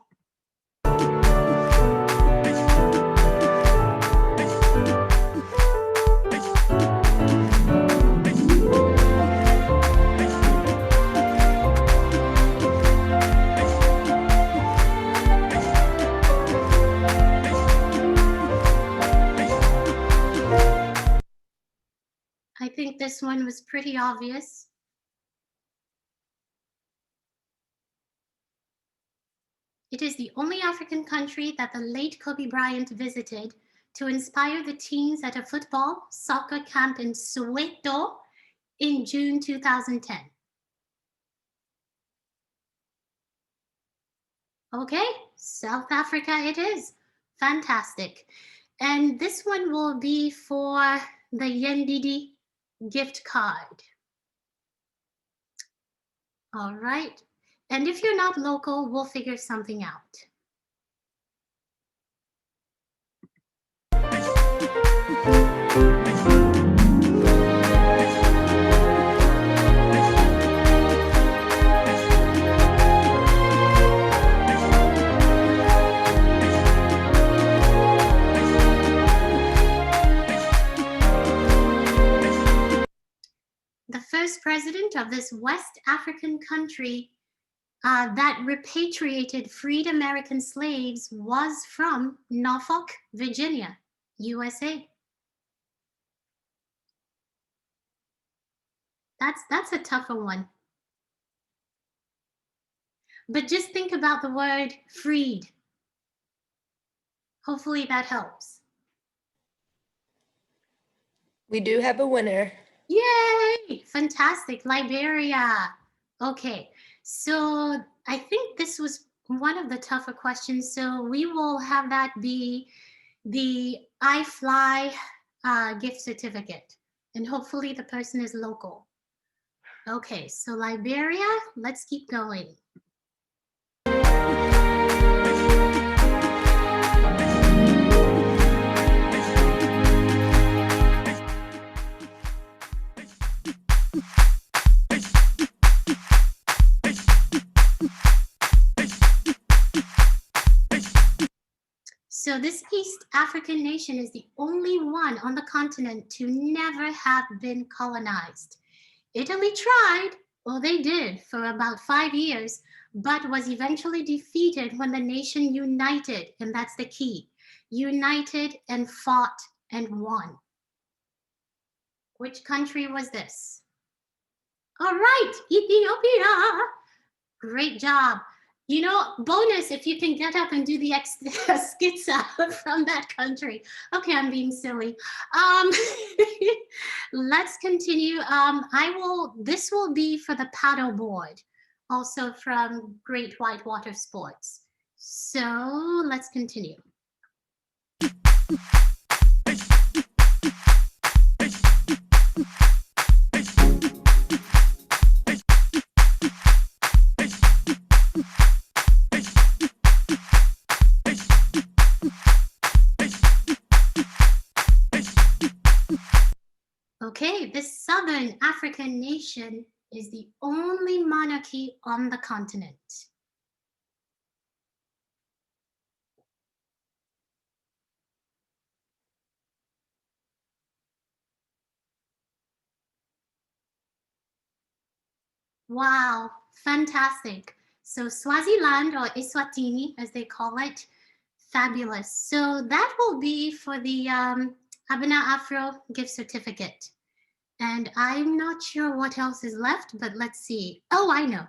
I think this one was pretty obvious. It is the only African country that the late Kobe Bryant visited to inspire the teens at a football soccer camp in Soweto in June 2010. Okay, South Africa it is. Fantastic. And this one will be for the Yendidi gift card. All right. And if you're not local, we'll figure something out. The first president of this West African country that repatriated freed American slaves was from Norfolk, Virginia, USA. That's a tougher one. But just think about the word freed. Hopefully that helps. We do have a winner. Yay! Fantastic, Liberia. Okay, so I think this was one of the tougher questions. So we will have that be the I Fly gift certificate. And hopefully the person is local. Okay, so Liberia, let's keep going. So this East African nation is the only one on the continent to never have been colonized. Italy tried, well, they did for about 5 years, but was eventually defeated when the nation united, and that's the key. United and fought and won. Which country was this? All right, Ethiopia. Great job. You know, bonus if you can get up and do the schiza from that country. Okay, I'm being silly. Let's continue. This will be for the paddle board, also from Great Whitewater Sports. So let's continue. Okay, this Southern African nation is the only monarchy on the continent. Wow, fantastic. So Swaziland, or Eswatini as they call it, fabulous. So that will be for the Abena Afro gift certificate. And I'm not sure what else is left, but let's see. Oh, I know.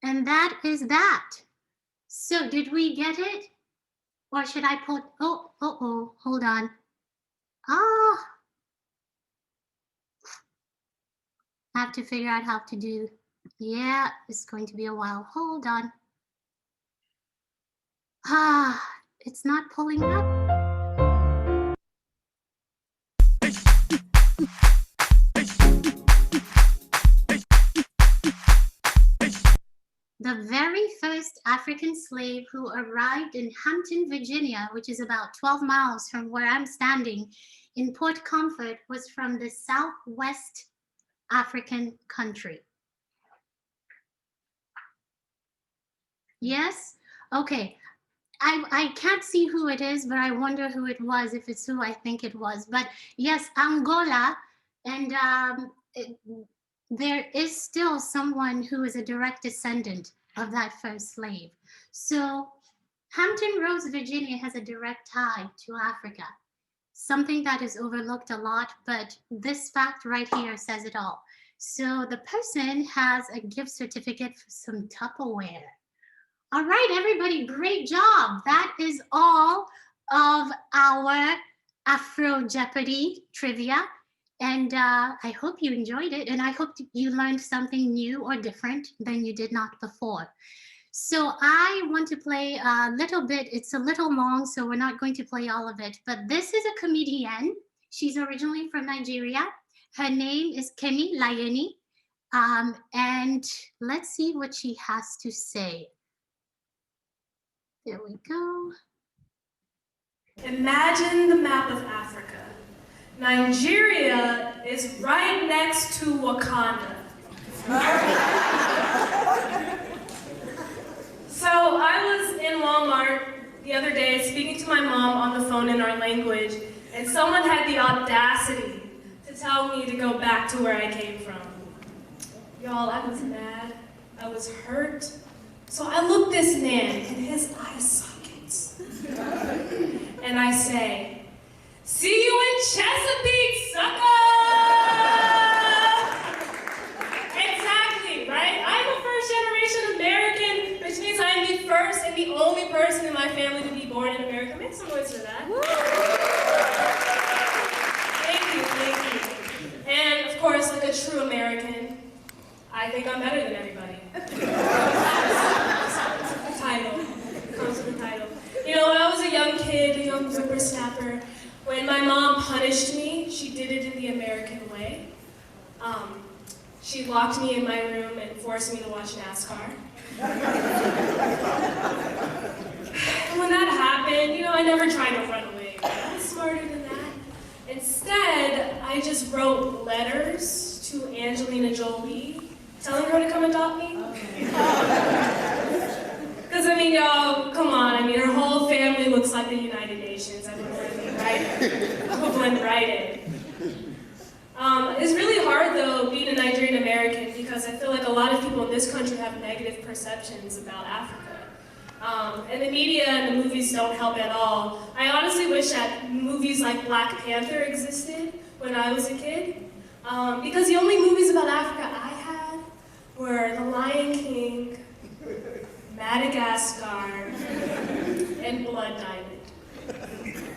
And that is that. So did we get it? Or should I put, hold on. I have to figure out how to do, yeah, it's going to be a while. Hold on. It's not pulling up. The very first African slave who arrived in Hampton, Virginia, which is about 12 miles from where I'm standing, in Port Comfort, was from the Southwest African country. Yes? Okay. I can't see who it is, but I wonder who it was, if it's who I think it was. But yes, Angola, and there is still someone who is a direct descendant of that first slave. So Hampton Roads, Virginia has a direct tie to Africa, something that is overlooked a lot, but this fact right here says it all. So the person has a gift certificate for some Tupperware. All right, everybody, great job. That is all of our Afro Jeopardy trivia. And I hope you enjoyed it, and I hope you learned something new or different than you did not before. So I want to play a little bit. It's a little long, so we're not going to play all of it. But this is a comedienne. She's originally from Nigeria. Her name is Kemi Layeni. And let's see what she has to say. There we go. Imagine the map of Africa. Nigeria is right next to Wakanda. So I was in Walmart the other day speaking to my mom on the phone in our language, and someone had the audacity to tell me to go back to where I came from. Y'all, I was mad. I was hurt. So I looked this man in his eye sockets, and I say, "See you in Chesapeake, sucker!" Exactly, right? I'm a first-generation American, which means I'm the first and the only person in my family to be born in America. Make some noise for that. Thank you, thank you. And of course, like a true American, I think I'm better than everybody. Title. Comes with the title. You know, when I was a young kid, a young whippersnapper, when my mom punished me, she did it in the American way. She locked me in my room and forced me to watch NASCAR. And when that happened, you know, I never tried to run away. I was smarter than that. Instead, I just wrote letters to Angelina Jolie, telling her to come adopt me. Because, I mean, y'all, come on. I mean, her whole family looks like the United Nations. I mean, right? We'll blend right in. It's really hard, though, being a Nigerian American, because I feel like a lot of people in this country have negative perceptions about Africa. And the media and the movies don't help at all. I honestly wish that movies like Black Panther existed when I was a kid, because the only movies about Africa I had were The Lion King, Madagascar, and Blood Diamond,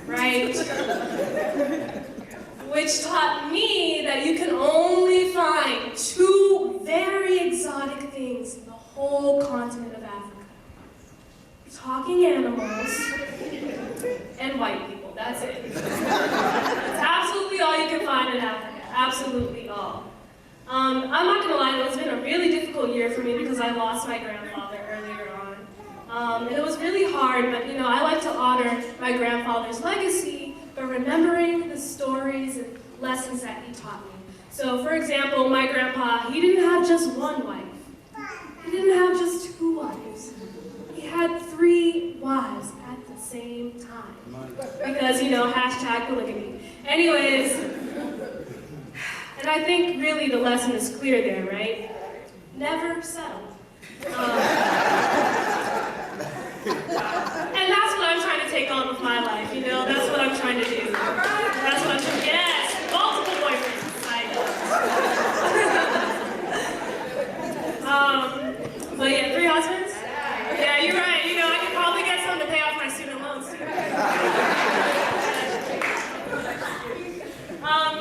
right? Which taught me that you can only find two very exotic things in the whole continent of Africa. Talking animals and white people, that's it. That's absolutely all you can find in Africa, absolutely all. I'm not gonna lie, it's been a really difficult year for me because I lost my grandfather earlier on. And it was really hard, but you know, I like to honor my grandfather's legacy by remembering the stories and lessons that he taught me. So for example, my grandpa, he didn't have just one wife. He didn't have just two wives. He had 3 wives at the same time. Because, you know, hashtag polygamy. Anyways, and I think really the lesson is clear there, right? Never settle. And that's what I'm trying to take on with my life, you know? That's what I'm trying to do. That's what I'm trying to do. Yes, multiple boyfriends. But yeah, 3 husbands? Yeah, you're right. You know, I could probably get some to pay off my student loans too.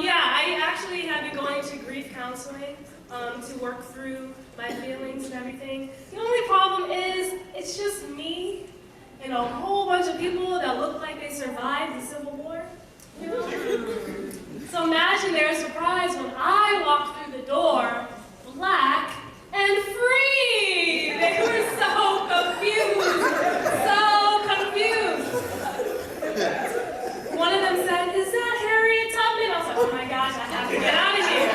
Yeah, I actually have been going to grief counseling to work through my feelings and everything. The only problem is, it's just me and a whole bunch of people that look like they survived the Civil War. You know? So imagine their surprise when I walked through the door, black and free. They were so confused, so confused. One of them said, "Is that Harriet Tubman?" I was like, oh my gosh, I have to get out of here.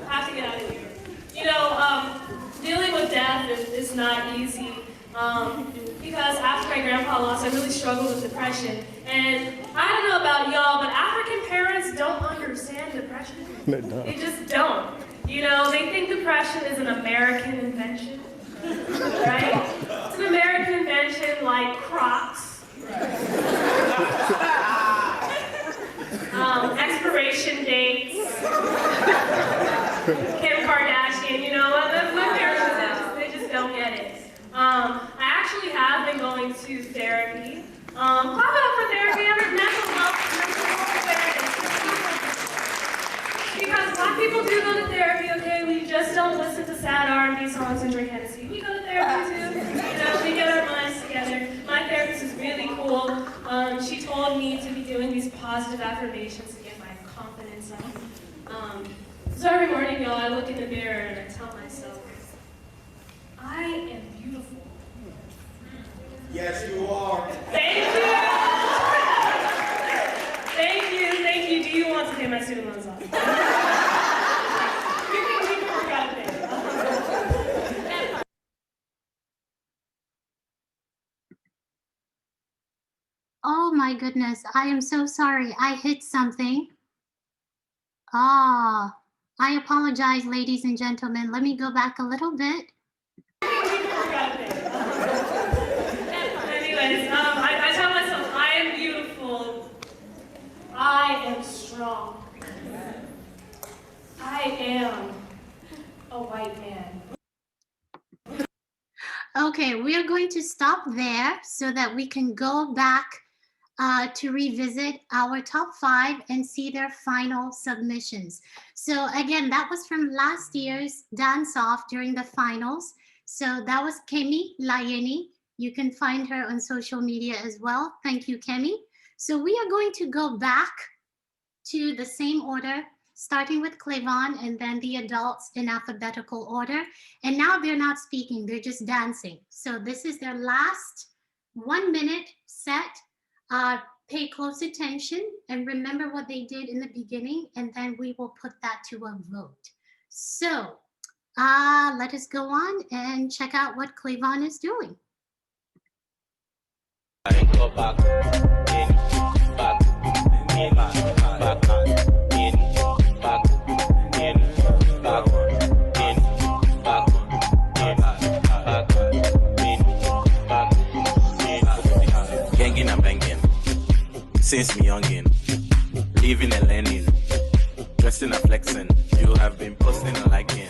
I have to get out of here. You know, dealing with death is not easy. Because after my grandpa lost, I really struggled with depression. And I don't know about y'all, but African parents don't understand depression. They just don't. You know, they think depression is an American invention, right? It's an American invention like Crocs. Expiration dates. Kim Kardashian, you know, my parents, they just don't get it. I actually have been going to therapy. Clap it up for therapy, mental health awareness. Because Black people do go to therapy, okay? We just don't listen to sad R&B songs and drink Hennessy. We go to therapy too. You know, we get our minds together. My therapist is really cool. She told me to be doing these positive affirmations to get my confidence up. So every morning, y'all, I look in the mirror and I tell myself, I am beautiful. Yes, you are. Thank you. Thank you, thank you. Do you want to pay my student loans off? You can work out a bit. Oh my goodness, I am so sorry. I hit something. Ah, I apologize, ladies and gentlemen. Let me go back a little bit. Anyways, I tell myself, I am beautiful. I am strong. I am a white man. Okay, we are going to stop there so that we can go back to revisit our top 5 and see their final submissions. So again, that was from last year's dance-off during the finals. So that was Kemi Layeni. You can find her on social media as well. Thank you, Kemi. So we are going to go back to the same order, starting with Clevon and then the adults in alphabetical order. And now they're not speaking, they're just dancing. So this is their last 1 minute set. Pay close attention and remember what they did in the beginning, and then we will put that to a vote. So let us go on and check out what Clevon is doing. Gangin' and banging, since me youngin', living and learning, dressing and flexing. You have been posting and liking,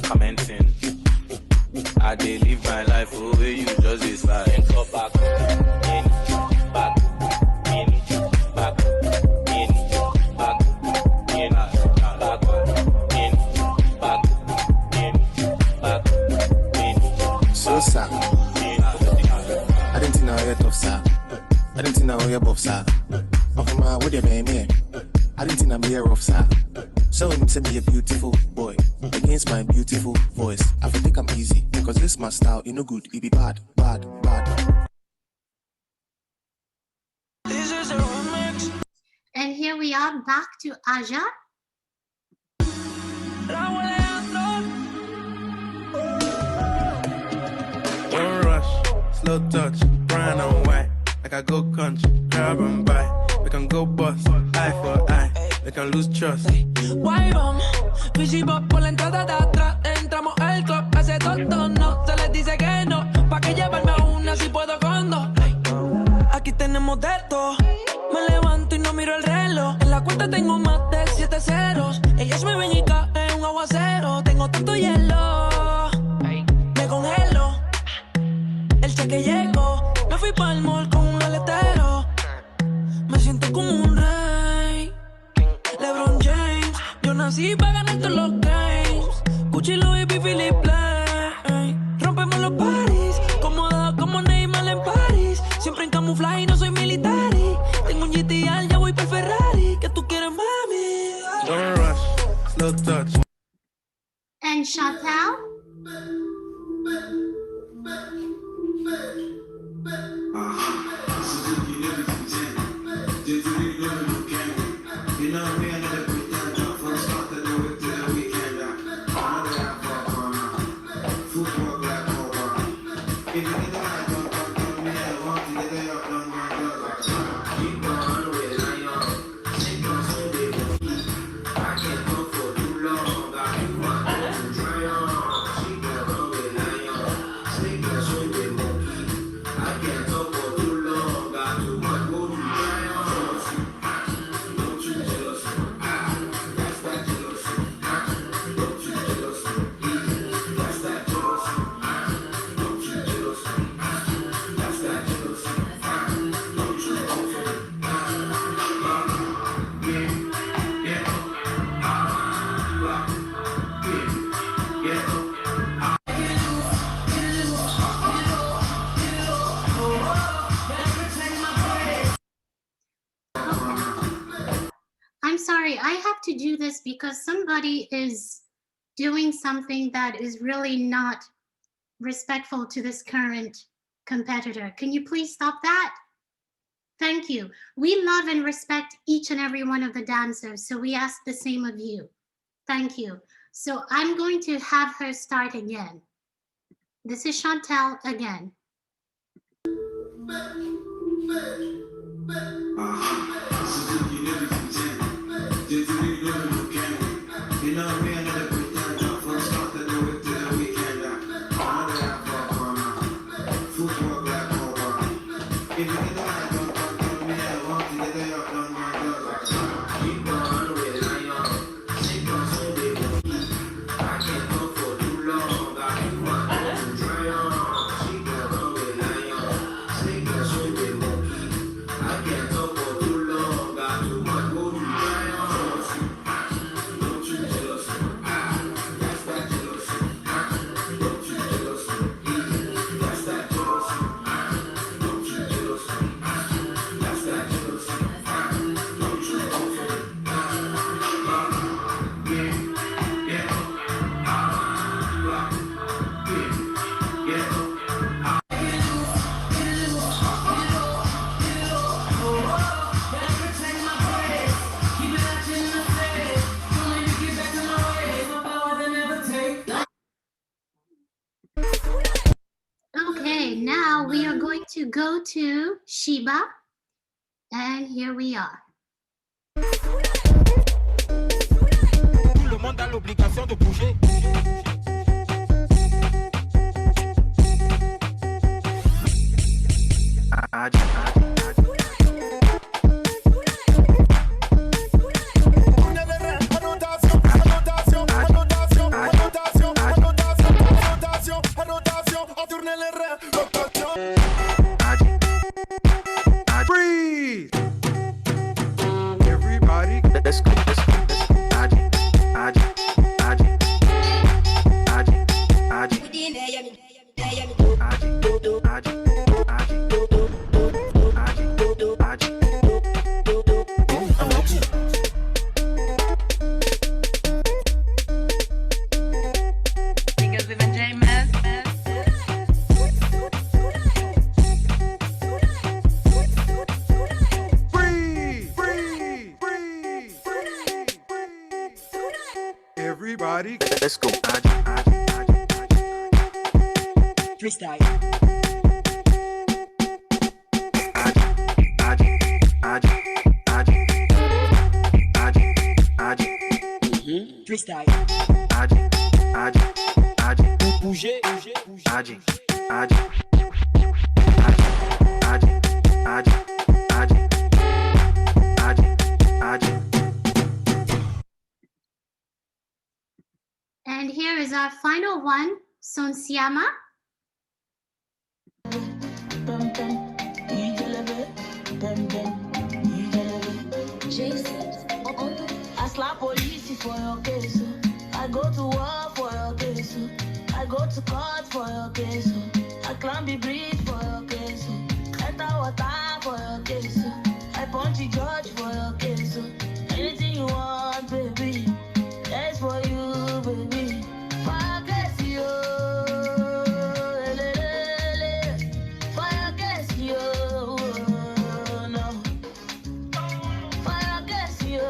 commenting. I dey live my life over you just this fine. Go back, in, back, in, back, in, back, in, back, in, back, in, back, in. So sad. I didn't know you're tough, sir. I didn't know you're buff, sir. Off my with your baby. I didn't know I'm here rough, sir. So him to be a beautiful boy against my beautiful voice. I feel think I'm easy because this my style. You know good, it be bad, bad, bad. And here we are back to Aja. Don't rush, slow touch, brown and white. Like I go country, grab and buy. We can go bust, eye for eye. We can lose trust. Guay, vamos, Fishibot por la entrada de atrás. Entramos al club, hace tonto, no. Se les dice que no, pa' que llevarme a una si puedo con dos. Aquí tenemos de todo. Me levanto y no miro el reloj. En la cuenta tengo más de 7 ceros. Ella es mi beñica, es un aguacero. Tengo tanto hielo, me congelo. El cheque llegó, me fui pa'l mall con un aletero. Me siento como un rey, LeBron James. Yo nací pa' ganar todos los games. Gucci, Louis V, Philip Plain. Rompemos los parties, cómoda como Neymar en París. Siempre en camuflaje y no soy militar. Tengo un GTR, ya voy pa' Ferrari. ¿Qué tú quieres, mami? Don't rush, slow touch. And Chantal. If you I'm sorry, I have to do this because somebody is doing something that is really not respectful to this current competitor. Can you please stop that? Thank you. We love and respect each and every one of the dancers, so we ask the same of you. Thank you. So I'm going to have her start again. This is Chantel again. Okay, now we are going to go to Sheba, and here we are. Tout le monde a l'obligation de bouger. Freeze! Everybody, let's go. Everybody, let's go. Freestyle. Freestyle. Bouger. And here is our final one, Sonsiama. I slap police for your case. I go to war for your case. I go to court for your case. I climb the bridge for your case. Enter water for your case. I punch the judge for your case. Anything you want, baby, that's for you, baby. Fire case, yo. Fire case, yo. No. Fire case, yo.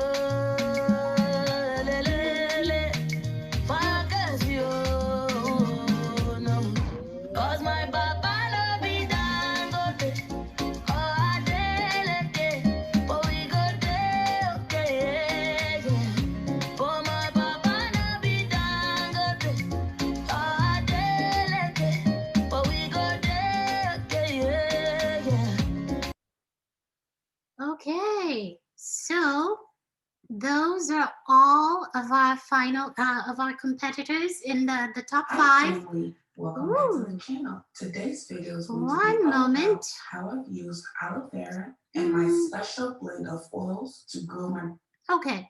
Fire case, yo. No. 'Cause my papa no of our final of our competitors in the top 5. Welcome back to the channel. Today's video is going to be One all moment. about how I've used aloe vera and my special blend of oils to grow my... Okay.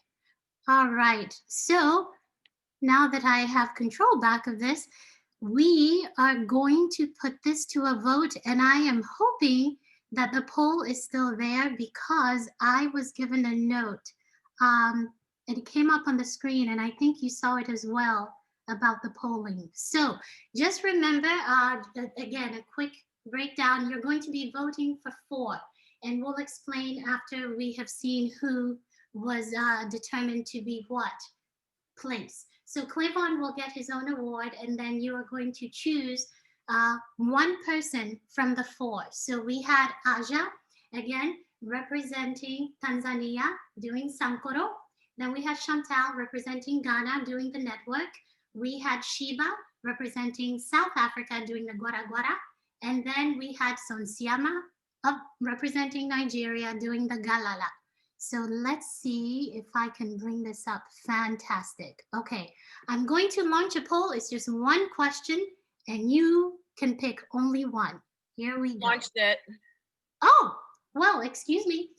All right. So now that I have control back of this, we are going to put this to a vote, and I am hoping that the poll is still there because I was given a note. It came up on the screen, and I think you saw it as well about the polling. So just remember, again, a quick breakdown. You're going to be voting for 4, and we'll explain after we have seen who was determined to be what place. So Clavon will get his own award, and then you are going to choose one person from the 4. So we had Aja, again, representing Tanzania, doing Sankoro. Then we had Chantal representing Ghana, doing the network. We had Sheba representing South Africa, doing the Gwara Gwara. And then we had Sonsiama representing Nigeria, doing the Galala. So let's see if I can bring this up. Fantastic. Okay, I'm going to launch a poll. It's just one question, and you can pick only one. Here we go. Launched it. Oh, well, excuse me.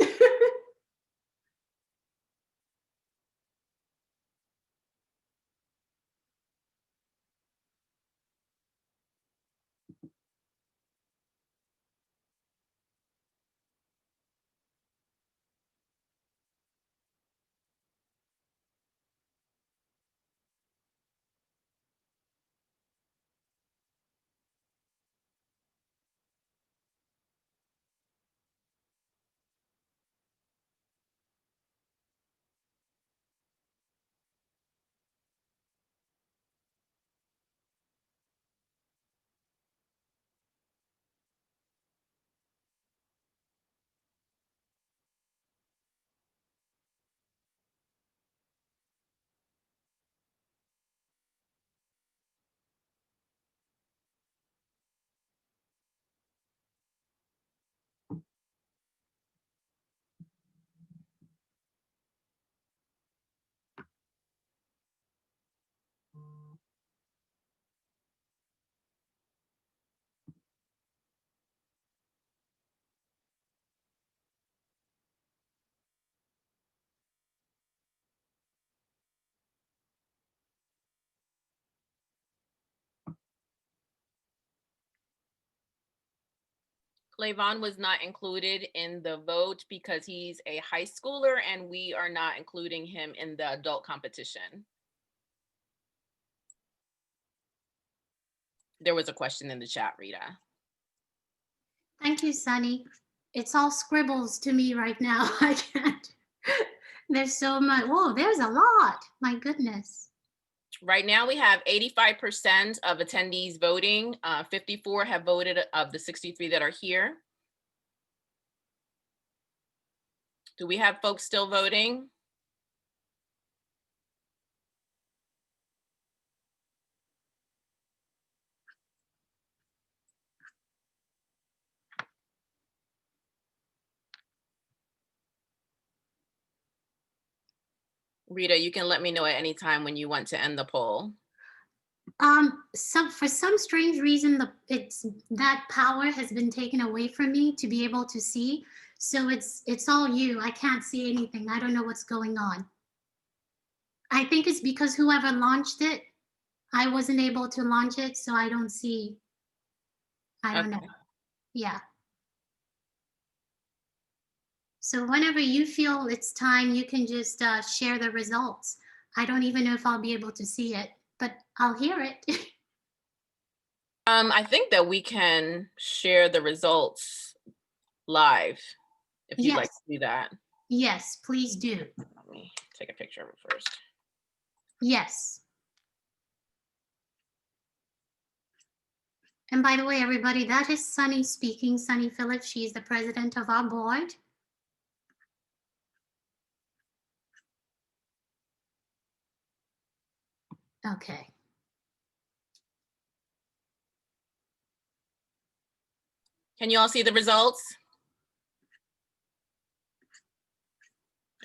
Clavon was not included in the vote because he's a high schooler and we are not including him in the adult competition. There was a question in the chat, Rita. Thank you, Sunny. It's all scribbles to me right now. I can't. There's so much. Whoa, there's a lot. My goodness. Right now we have 85% of attendees voting. 54 have voted of the 63 that are here. Do we have folks still voting? Rita, you can let me know at any time when you want to end the poll. For some strange reason, that power has been taken away from me to be able to see. So it's all you. I can't see anything. I don't know what's going on. I think it's because whoever launched it, I wasn't able to launch it, so I don't see. I don't know. Yeah. So whenever you feel it's time, you can just share the results. I don't even know if I'll be able to see it, but I'll hear it. I think that we can share the results live if you'd like to do that. Yes, please do. Let me take a picture of it first. Yes. And by the way, everybody, that is Sunny speaking, Sunny Phillips. She's the president of our board. Okay. Can you all see the results?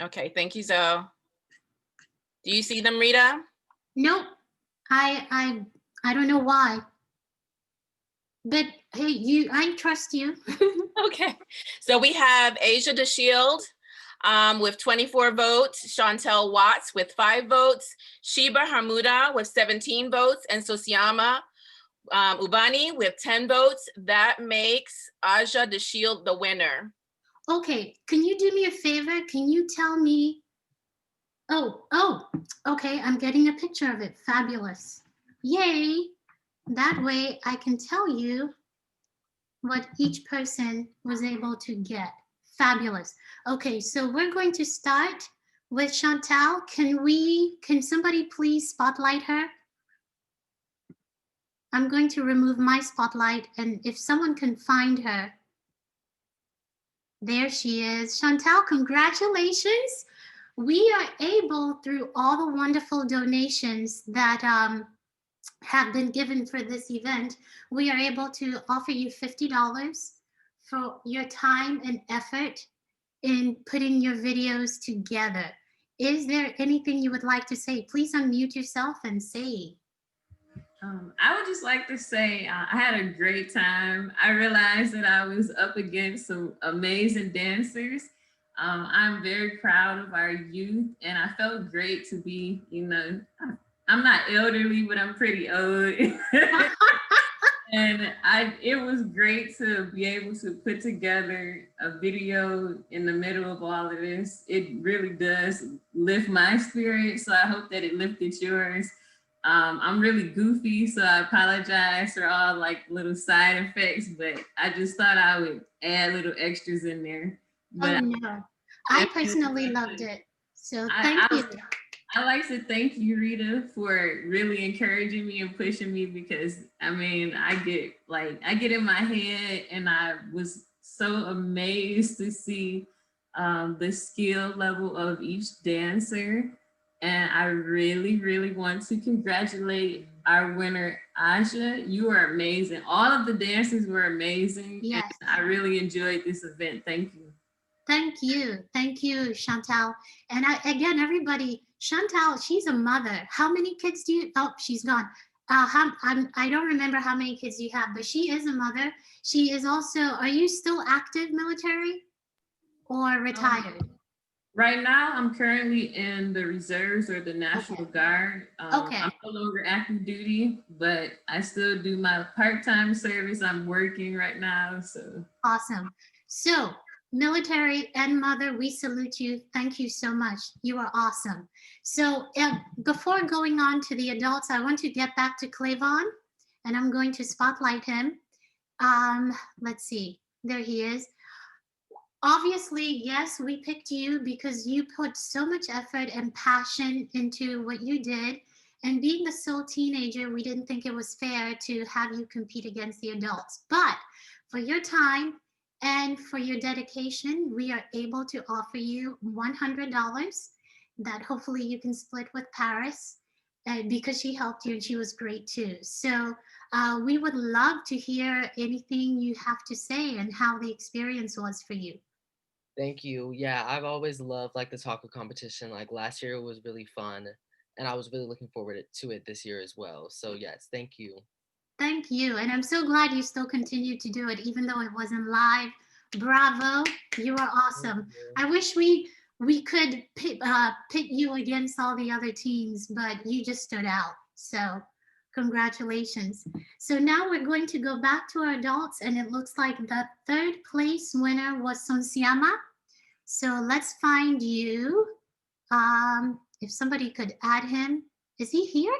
Okay, thank you, Zoe. Do you see them, Rita? Nope. I don't know why. But hey, I trust you. Okay. So we have Asia DeShield with 24 votes, Chantel Watts with 5 votes, Sheba Hamuda with 17 votes, and Sosiama Ubani with 10 votes. That makes Aja DeShield the winner. Okay, can you do me a favor? Can you tell me? Oh, okay, I'm getting a picture of it. Fabulous. Yay. That way I can tell you what each person was able to get. Fabulous. Okay, so we're going to start with Chantal. Can somebody please spotlight her? I'm going to remove my spotlight, and if someone can find her. There she is. Chantal, congratulations. We are able, through all the wonderful donations that have been given for this event, we are able to offer you $50 for your time and effort in putting your videos together. Is there anything you would like to say? Please unmute yourself and say. I would just like to say I had a great time. I realized that I was up against some amazing dancers. I'm very proud of our youth, and I felt great to be, I'm not elderly, but I'm pretty old. And it was great to be able to put together a video in the middle of all of this. It really does lift my spirit, so I hope that it lifted yours. I'm really goofy, so I apologize for all like little side effects, but I just thought I would add little extras in there. But no, I personally loved it. So thank you. I like to thank you, Rita, for really encouraging me and pushing me, because I mean, I get in my head, and I was so amazed to see the skill level of each dancer. And I really, really want to congratulate our winner, Aja. You are amazing. All of the dancers were amazing. Yes. And I really enjoyed this event. Thank you. Thank you, Chantal. And again, everybody, Chantal, she's a mother. How many kids do you? Oh, she's gone. I don't remember how many kids you have, but she is a mother. She is also. Are you still active military, or retired? Right now, I'm currently in the reserves or the National Guard. Okay. I'm no longer active duty, but I still do my part-time service. I'm working right now, so. Awesome. So, military and mother, we salute you. Thank you so much. You are awesome. So, before going on to the adults, I want to get back to Clavon, and I'm going to spotlight him. Let's see. There he is. Obviously, yes, we picked you because you put so much effort and passion into what you did. And being the sole teenager, we didn't think it was fair to have you compete against the adults. But for your time and for your dedication, we are able to offer you $100 that hopefully you can split with Paris because she helped you and she was great too. So we would love to hear anything you have to say and how the experience was for you. Thank you. Yeah, I've always loved like the taco competition. Like last year it was really fun, and I was really looking forward to it this year as well. So yes, thank you. Thank you. And I'm so glad you still continue to do it, even though it wasn't live. Bravo. You are awesome. I wish we could pit you against all the other teams, but you just stood out. So congratulations. So now we're going to go back to our adults, and it looks like the third place winner was Sonsiama. So let's find you. If somebody could add him. Is he here?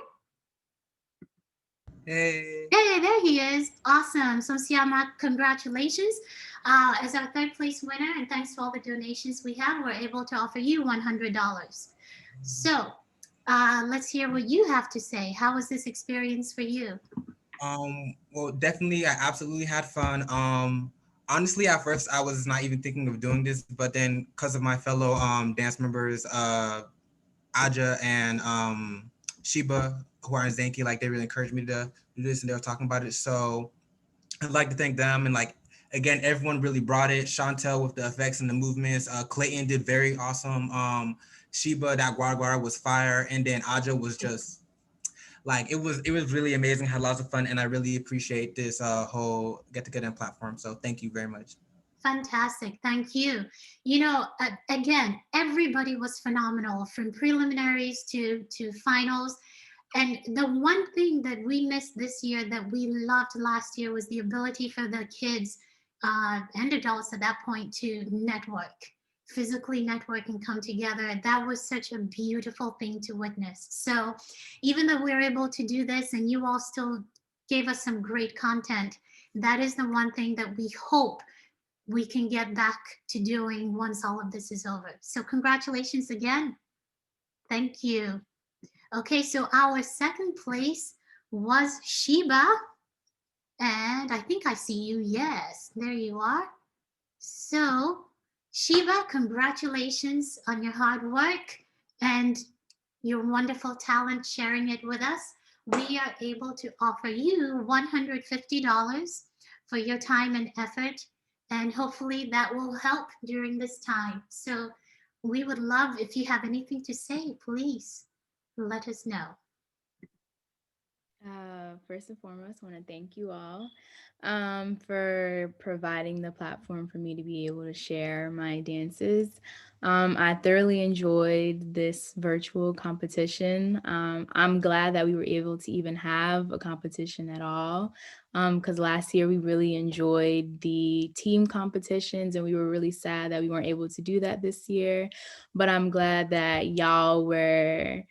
Hey, there he is. Awesome. So Siama, congratulations. As our third place winner, and thanks to all the donations we have, we're able to offer you $100. So let's hear what you have to say. How was this experience for you? Well, definitely, I absolutely had fun. Honestly, at first, I was not even thinking of doing this, but then because of my fellow dance members, Aja and Sheba, who are in Zenki, like they really encouraged me to do this, and they were talking about it. So I'd like to thank them, and like Again, everyone really brought it. Chantel with the effects and the movements. Clayton did very awesome. Sheba, that guar was fire. And then Aja was just like, it was really amazing. Had lots of fun. And I really appreciate this whole get together platform. So thank you very much. Fantastic. Thank you. You know, again, everybody was phenomenal from preliminaries to finals. And the one thing that we missed this year that we loved last year was the ability for the kids and adults at that point to network, physically network and come together. That was such a beautiful thing to witness. So even though we were able to do this and you all still gave us some great content, that is the one thing that we hope we can get back to doing once all of this is over. So congratulations again. Thank you. Okay, so our second place was Sheba. And I think I see you. Yes, there you are. So Sheba, congratulations on your hard work and your wonderful talent sharing it with us. We are able to offer you $150 for your time and effort. And hopefully that will help during this time. So we would love, if you have anything to say, please let us know. First and foremost, I want to thank you all for providing the platform for me to be able to share my dances. I thoroughly enjoyed this virtual competition. I'm glad that we were able to even have a competition at all, because last year we really enjoyed the team competitions and we were really sad that we weren't able to do that this year. But I'm glad that y'all were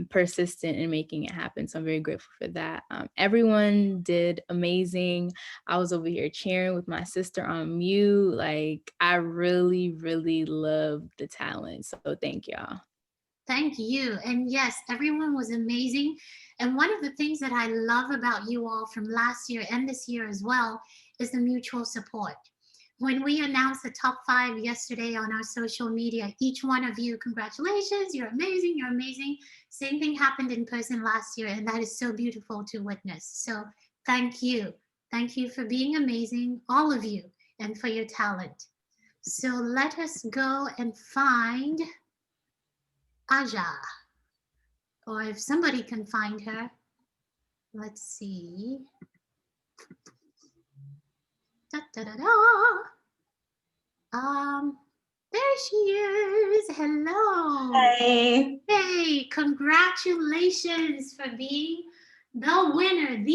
persistent in making it happen. So I'm very grateful for that. Everyone did amazing. I was over here cheering with my sister on mute. Like, I really, really loved the talent. So thank y'all. Thank you. And yes, everyone was amazing. And one of the things that I love about you all from last year and this year as well is the mutual support. When we announced the top 5 yesterday on our social media, each one of you, congratulations, you're amazing, you're amazing. Same thing happened in person last year, and that is so beautiful to witness. So thank you. Thank you for being amazing, all of you, and for your talent. So let us go and find Aja, or if somebody can find her. Let's see. Da, da, da, da. There she is. Hello. Hi. Hey, congratulations for being the winner.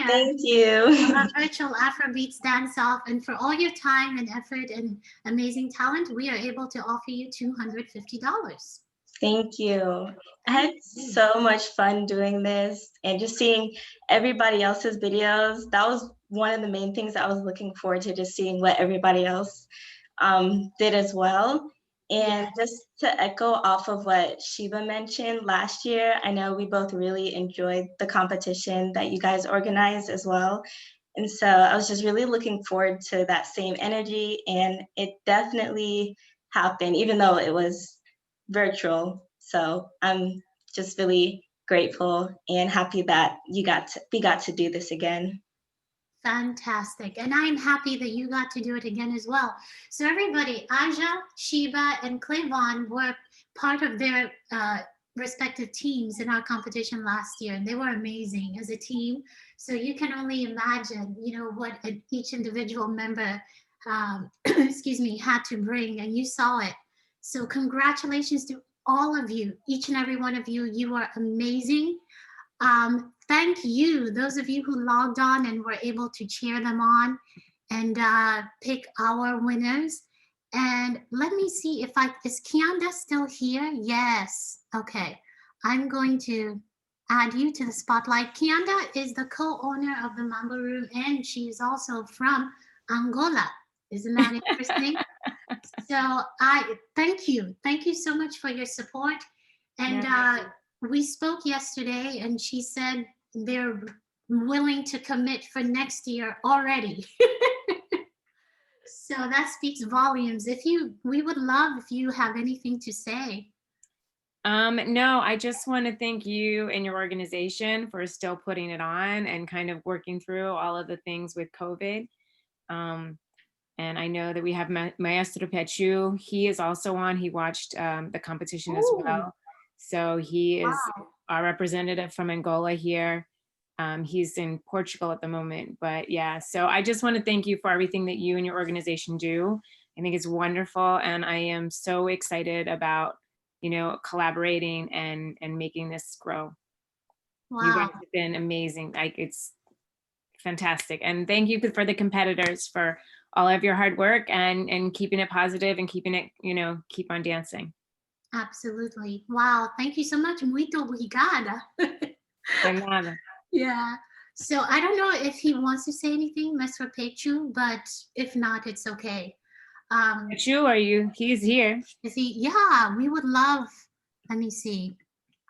Thank you. Of our virtual Afrobeats dance off, and for all your time and effort and amazing talent, we are able to offer you $250. Thank you. I had so much fun doing this and just seeing everybody else's videos. That was one of the main things I was looking forward to, just seeing what everybody else did as well. And just to echo off of what Sheba mentioned last year, I know we both really enjoyed the competition that you guys organized as well. And so I was just really looking forward to that same energy, and it definitely happened, even though it was virtual. So I'm just really grateful and happy that we got to do this again. Fantastic. And I'm happy that you got to do it again as well. So everybody, Aja, Sheba, and Clayvon were part of their respective teams in our competition last year, and they were amazing as a team. So you can only imagine, you know, what each individual member, excuse me, had to bring, and you saw it. So congratulations to all of you, each and every one of you. You are amazing. Thank you, those of you who logged on and were able to cheer them on and pick our winners. And let me see if is Kianda still here? Yes. Okay. I'm going to add you to the spotlight. Kianda is the co-owner of the Mambo Room, and she is also from Angola. Isn't that interesting? So I thank you. Thank you so much for your support. And we spoke yesterday, and she said they're willing to commit for next year already. So that speaks volumes. We would love if you have anything to say. No, I just want to thank you and your organization for still putting it on and kind of working through all of the things with COVID. And I know that we have Maestro Pechu. He is also on. He watched the competition as well. So he is our representative from Angola here. He's in Portugal at the moment. But yeah, so I just want to thank you for everything that you and your organization do. I think it's wonderful. And I am so excited about, you know, collaborating and making this grow. Wow. You guys have been amazing. Like, it's fantastic. And thank you for the competitors for all of your hard work and keeping it positive and keeping it, you know, keep on dancing. Absolutely. Wow. Thank you so much. Muito obrigada. De nada. Yeah. So I don't know if he wants to say anything, Mr. Pechu, but if not, it's okay. Pechu, are you? He's here. Is he? Yeah, we would love. Let me see.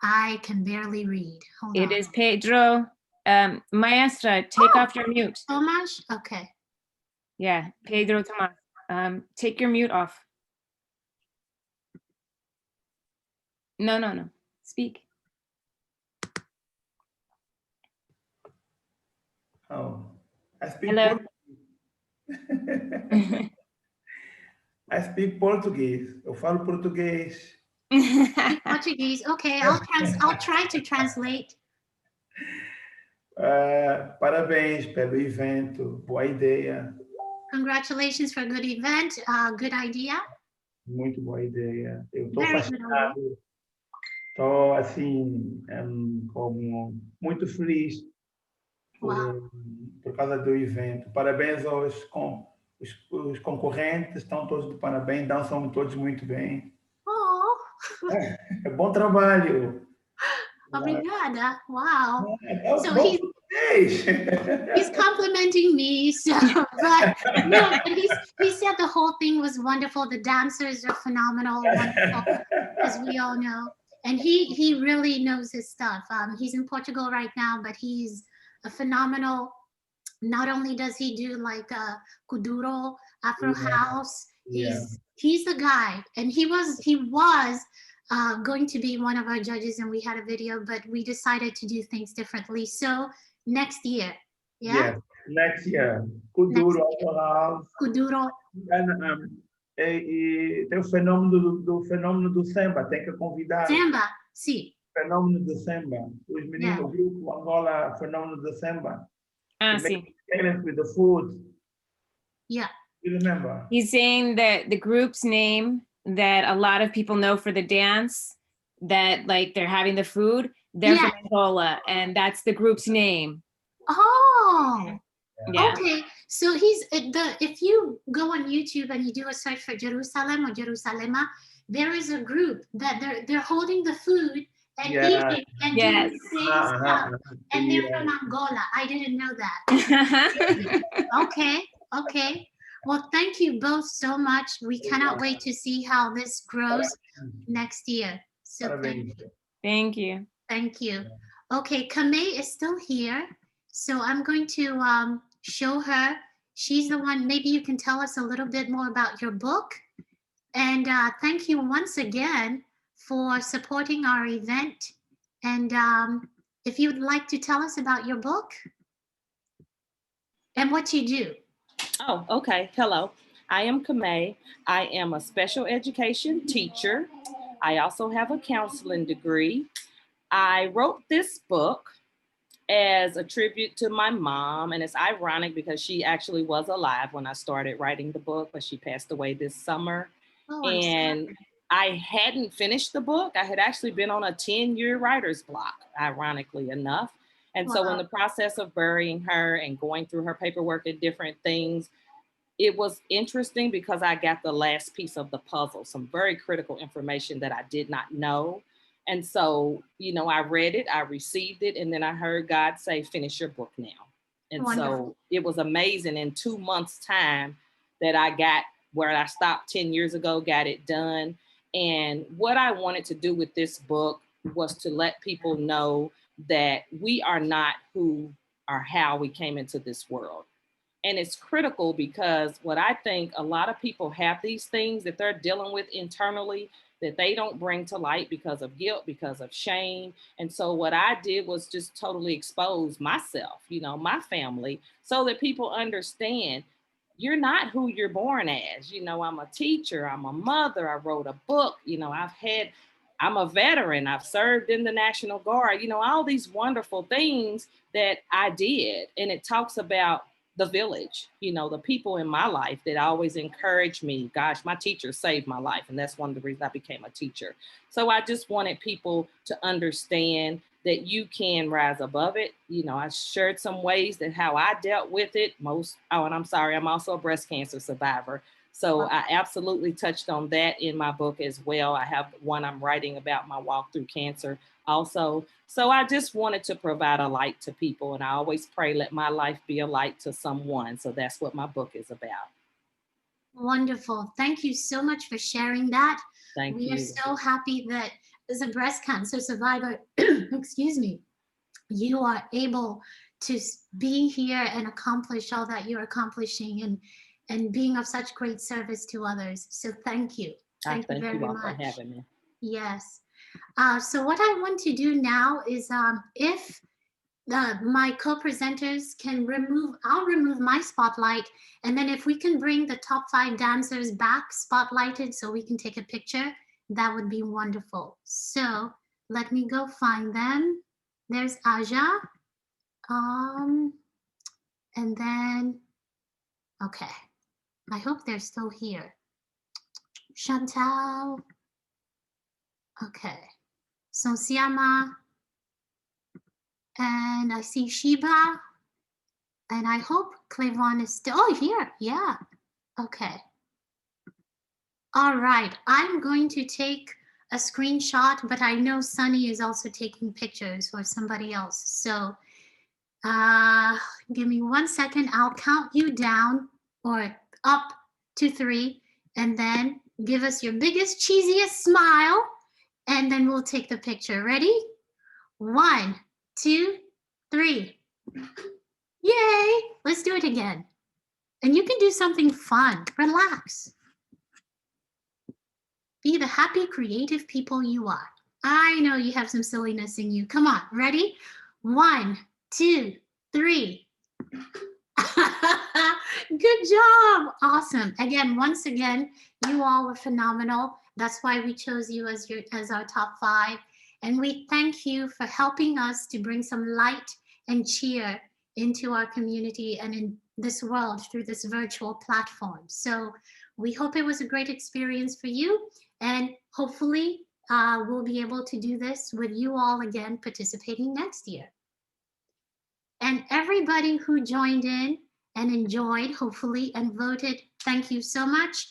I can barely read. Hold on. It is Pedro. Maestra, take off your mute. Tomas? Okay. Yeah, Pedro Tomas. Take your mute off. No. Speak. Oh, I speak Hello. I speak Português. Eu falo português. Portuguese. Okay, I'll try to translate. Parabéns pelo evento. Boa ideia. Congratulations for a good event. Good idea. Muito boa ideia. Eu estou Very fascinado. Estou assim, como muito feliz por causa do evento. Parabéns os concorrentes, estão todos de parabéns, dançam todos muito bem. Oh. É bom trabalho. Obrigada. Wow. So he's complimenting me. So, but no, but he said the whole thing was wonderful. The dancers are phenomenal, wonderful, as we all know. And he really knows his stuff. He's in Portugal right now, but he's a phenomenal. Not only does he do like Kuduro, Afro House, he's the guy. And he was going to be one of our judges, and we had a video, but we decided to do things differently. So next year, yeah? Next year. Kuduro, Afro House. Kuduro. E tem o fenômeno do samba, tem que convidar. Samba, sim. Fenômeno do samba. Os meninos, o grupo Angola, fenômeno do samba. Sim. With the food. Yeah. You remember? He's saying that the group's name that a lot of people know for the dance, that like they're having the food, they're from Angola, and that's the group's name. Oh. Yeah. Okay, so if you go on YouTube and you do a search for Jerusalem or Jerusalema, there is a group that they're holding the food and eating and doing the same stuff, and they're from Angola. I didn't know that. Okay. Well, thank you both so much. We cannot wait to see how this grows next year. So thank you. Thank you. Thank you. Okay, Kemi is still here, so I'm going to show her. She's the one. Maybe you can tell us a little bit more about your book. And thank you once again for supporting our event. And if you'd like to tell us about your book and what you do. Oh, okay. Hello. I am Kemi. I am a special education teacher. I also have a counseling degree. I wrote this book as a tribute to my mom, and it's ironic because she actually was alive when I started writing the book, but she passed away this summer. Oh, and I hadn't finished the book. I had actually been on a 10-year writer's block, ironically enough. And so in the process of burying her and going through her paperwork and different things, it was interesting because I got the last piece of the puzzle, some very critical information that I did not know. And so, you know, I read it, I received it, and then I heard God say, finish your book now. And so it was amazing in 2 months' time that I got where I stopped 10 years ago, got it done. And what I wanted to do with this book was to let people know that we are not who or how we came into this world. And it's critical because what I think a lot of people have these things that they're dealing with internally that they don't bring to light because of guilt, because of shame. And so what I did was just totally expose myself, you know, my family, so that people understand you're not who you're born as. You know, I'm a teacher, I'm a mother, I wrote a book, you know, I'm a veteran, I've served in the National Guard, you know, all these wonderful things that I did. And it talks about the village, you know, the people in my life that always encouraged me. Gosh, my teacher saved my life. And that's one of the reasons I became a teacher. So I just wanted people to understand that you can rise above it. You know, I shared some ways that how I dealt with it. And I'm sorry, I'm also a breast cancer survivor. So I absolutely touched on that in my book as well. I have one I'm writing about my walk through cancer also. So I just wanted to provide a light to people. And I always pray, let my life be a light to someone. So that's what my book is about. Wonderful. Thank you so much for sharing that. Thank you. We are so happy that as a breast cancer survivor, excuse me, you are able to be here and accomplish all that you're accomplishing and being of such great service to others. So thank you. Thank you very much for having me. Yes. So what I want to do now is if my co-presenters can I'll remove my spotlight, and then if we can bring the top 5 dancers back spotlighted so we can take a picture, that would be wonderful. So let me go find them. There's Aja. And then, okay. I hope they're still here. Chantal. Okay. Sonsiama. And I see Sheba. And I hope Clevon is still here. Yeah. Okay. All right. I'm going to take a screenshot, but I know Sunny is also taking pictures for somebody else. So give me 1 second. I'll count you down or up to 3, and then give us your biggest, cheesiest smile, and then we'll take the picture. Ready? 1, 2, 3. Yay! Let's do it again. And you can do something fun. Relax. Be the happy, creative people you are. I know you have some silliness in you. Come on, ready? 1, 2, 3. Good job. Awesome. Again, once again, you all were phenomenal. That's why we chose you as our top 5. And we thank you for helping us to bring some light and cheer into our community and in this world through this virtual platform. So we hope it was a great experience for you, and hopefully we'll be able to do this with you all again participating next year. And everybody who joined in and enjoyed, hopefully, and voted, thank you so much.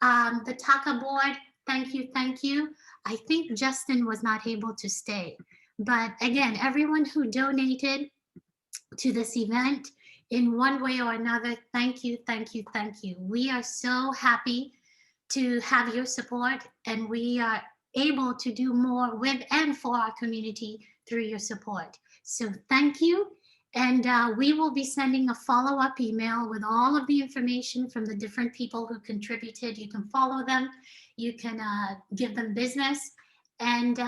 The Taka board, thank you, thank you. I think Justin was not able to stay. But again, everyone who donated to this event in one way or another, thank you, thank you, thank you. We are so happy to have your support, and we are able to do more with and for our community through your support. So thank you. And we will be sending a follow-up email with all of the information from the different people who contributed. You can follow them, you can give them business, and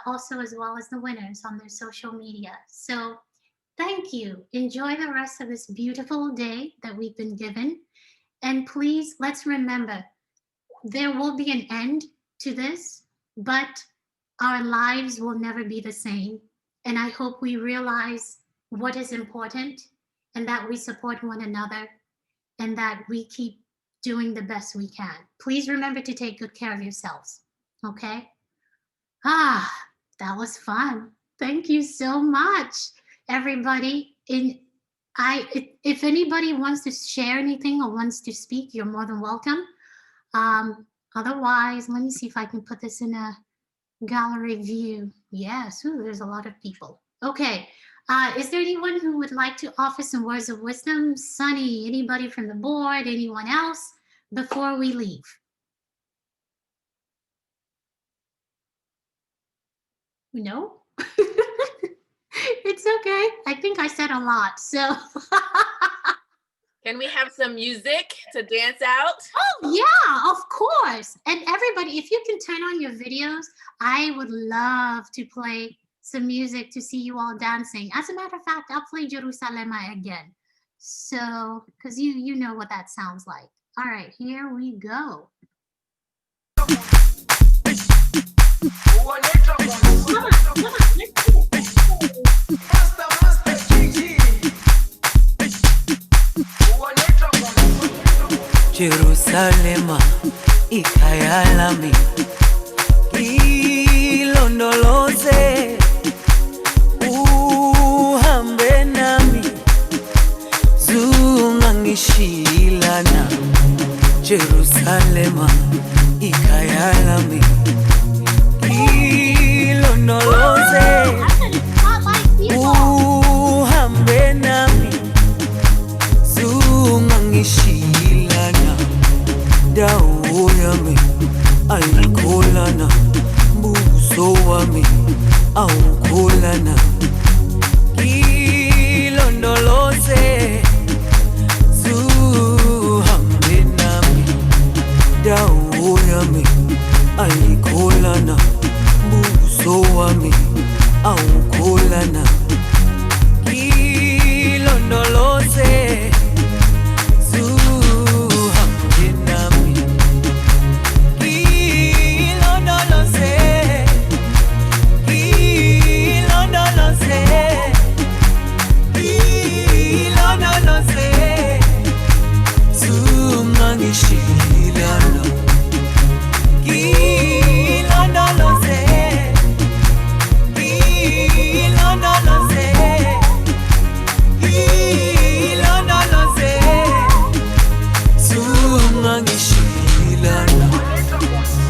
also as well as the winners on their social media. So thank you. Enjoy the rest of this beautiful day that we've been given. And please, let's remember, there will be an end to this, but our lives will never be the same. And I hope we realize what is important, and that we support one another, and that we keep doing the best we can. Please remember to take good care of yourselves, okay? That was fun. Thank you so much, everybody. If anybody wants to share anything or wants to speak, you're more than welcome. Otherwise, let me see if I can put this in a gallery view. Yes, there's a lot of people. Okay. Is there anyone who would like to offer some words of wisdom? Sunny, anybody from the board, anyone else, before we leave? No? It's okay. I think I said a lot, so. Can we have some music to dance out? Oh, yeah, of course. And everybody, if you can turn on your videos, I would love to play some music to see you all dancing. As a matter of fact, I'll play Jerusalem again. So, because you know what that sounds like. All right, here we go. Jerusalema ikhaya lami ilondoloze uhambe nami zungangishilana Jerusalema ikhaya lami ilondoloze uhambe nami zungangishilana dawo yami ayikholana buso wami awukholana ilondoloze zuhambe nami dawo yami ayikholana buso wami awukholana ilondoloze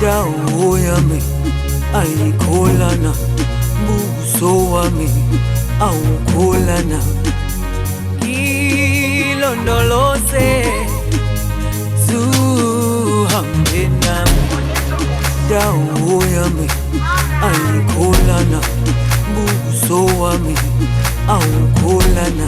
dawo yami ayikholana buso wami awukholana ilondoloze zuhambe nami dawo yami ayikholana buso wami awukholana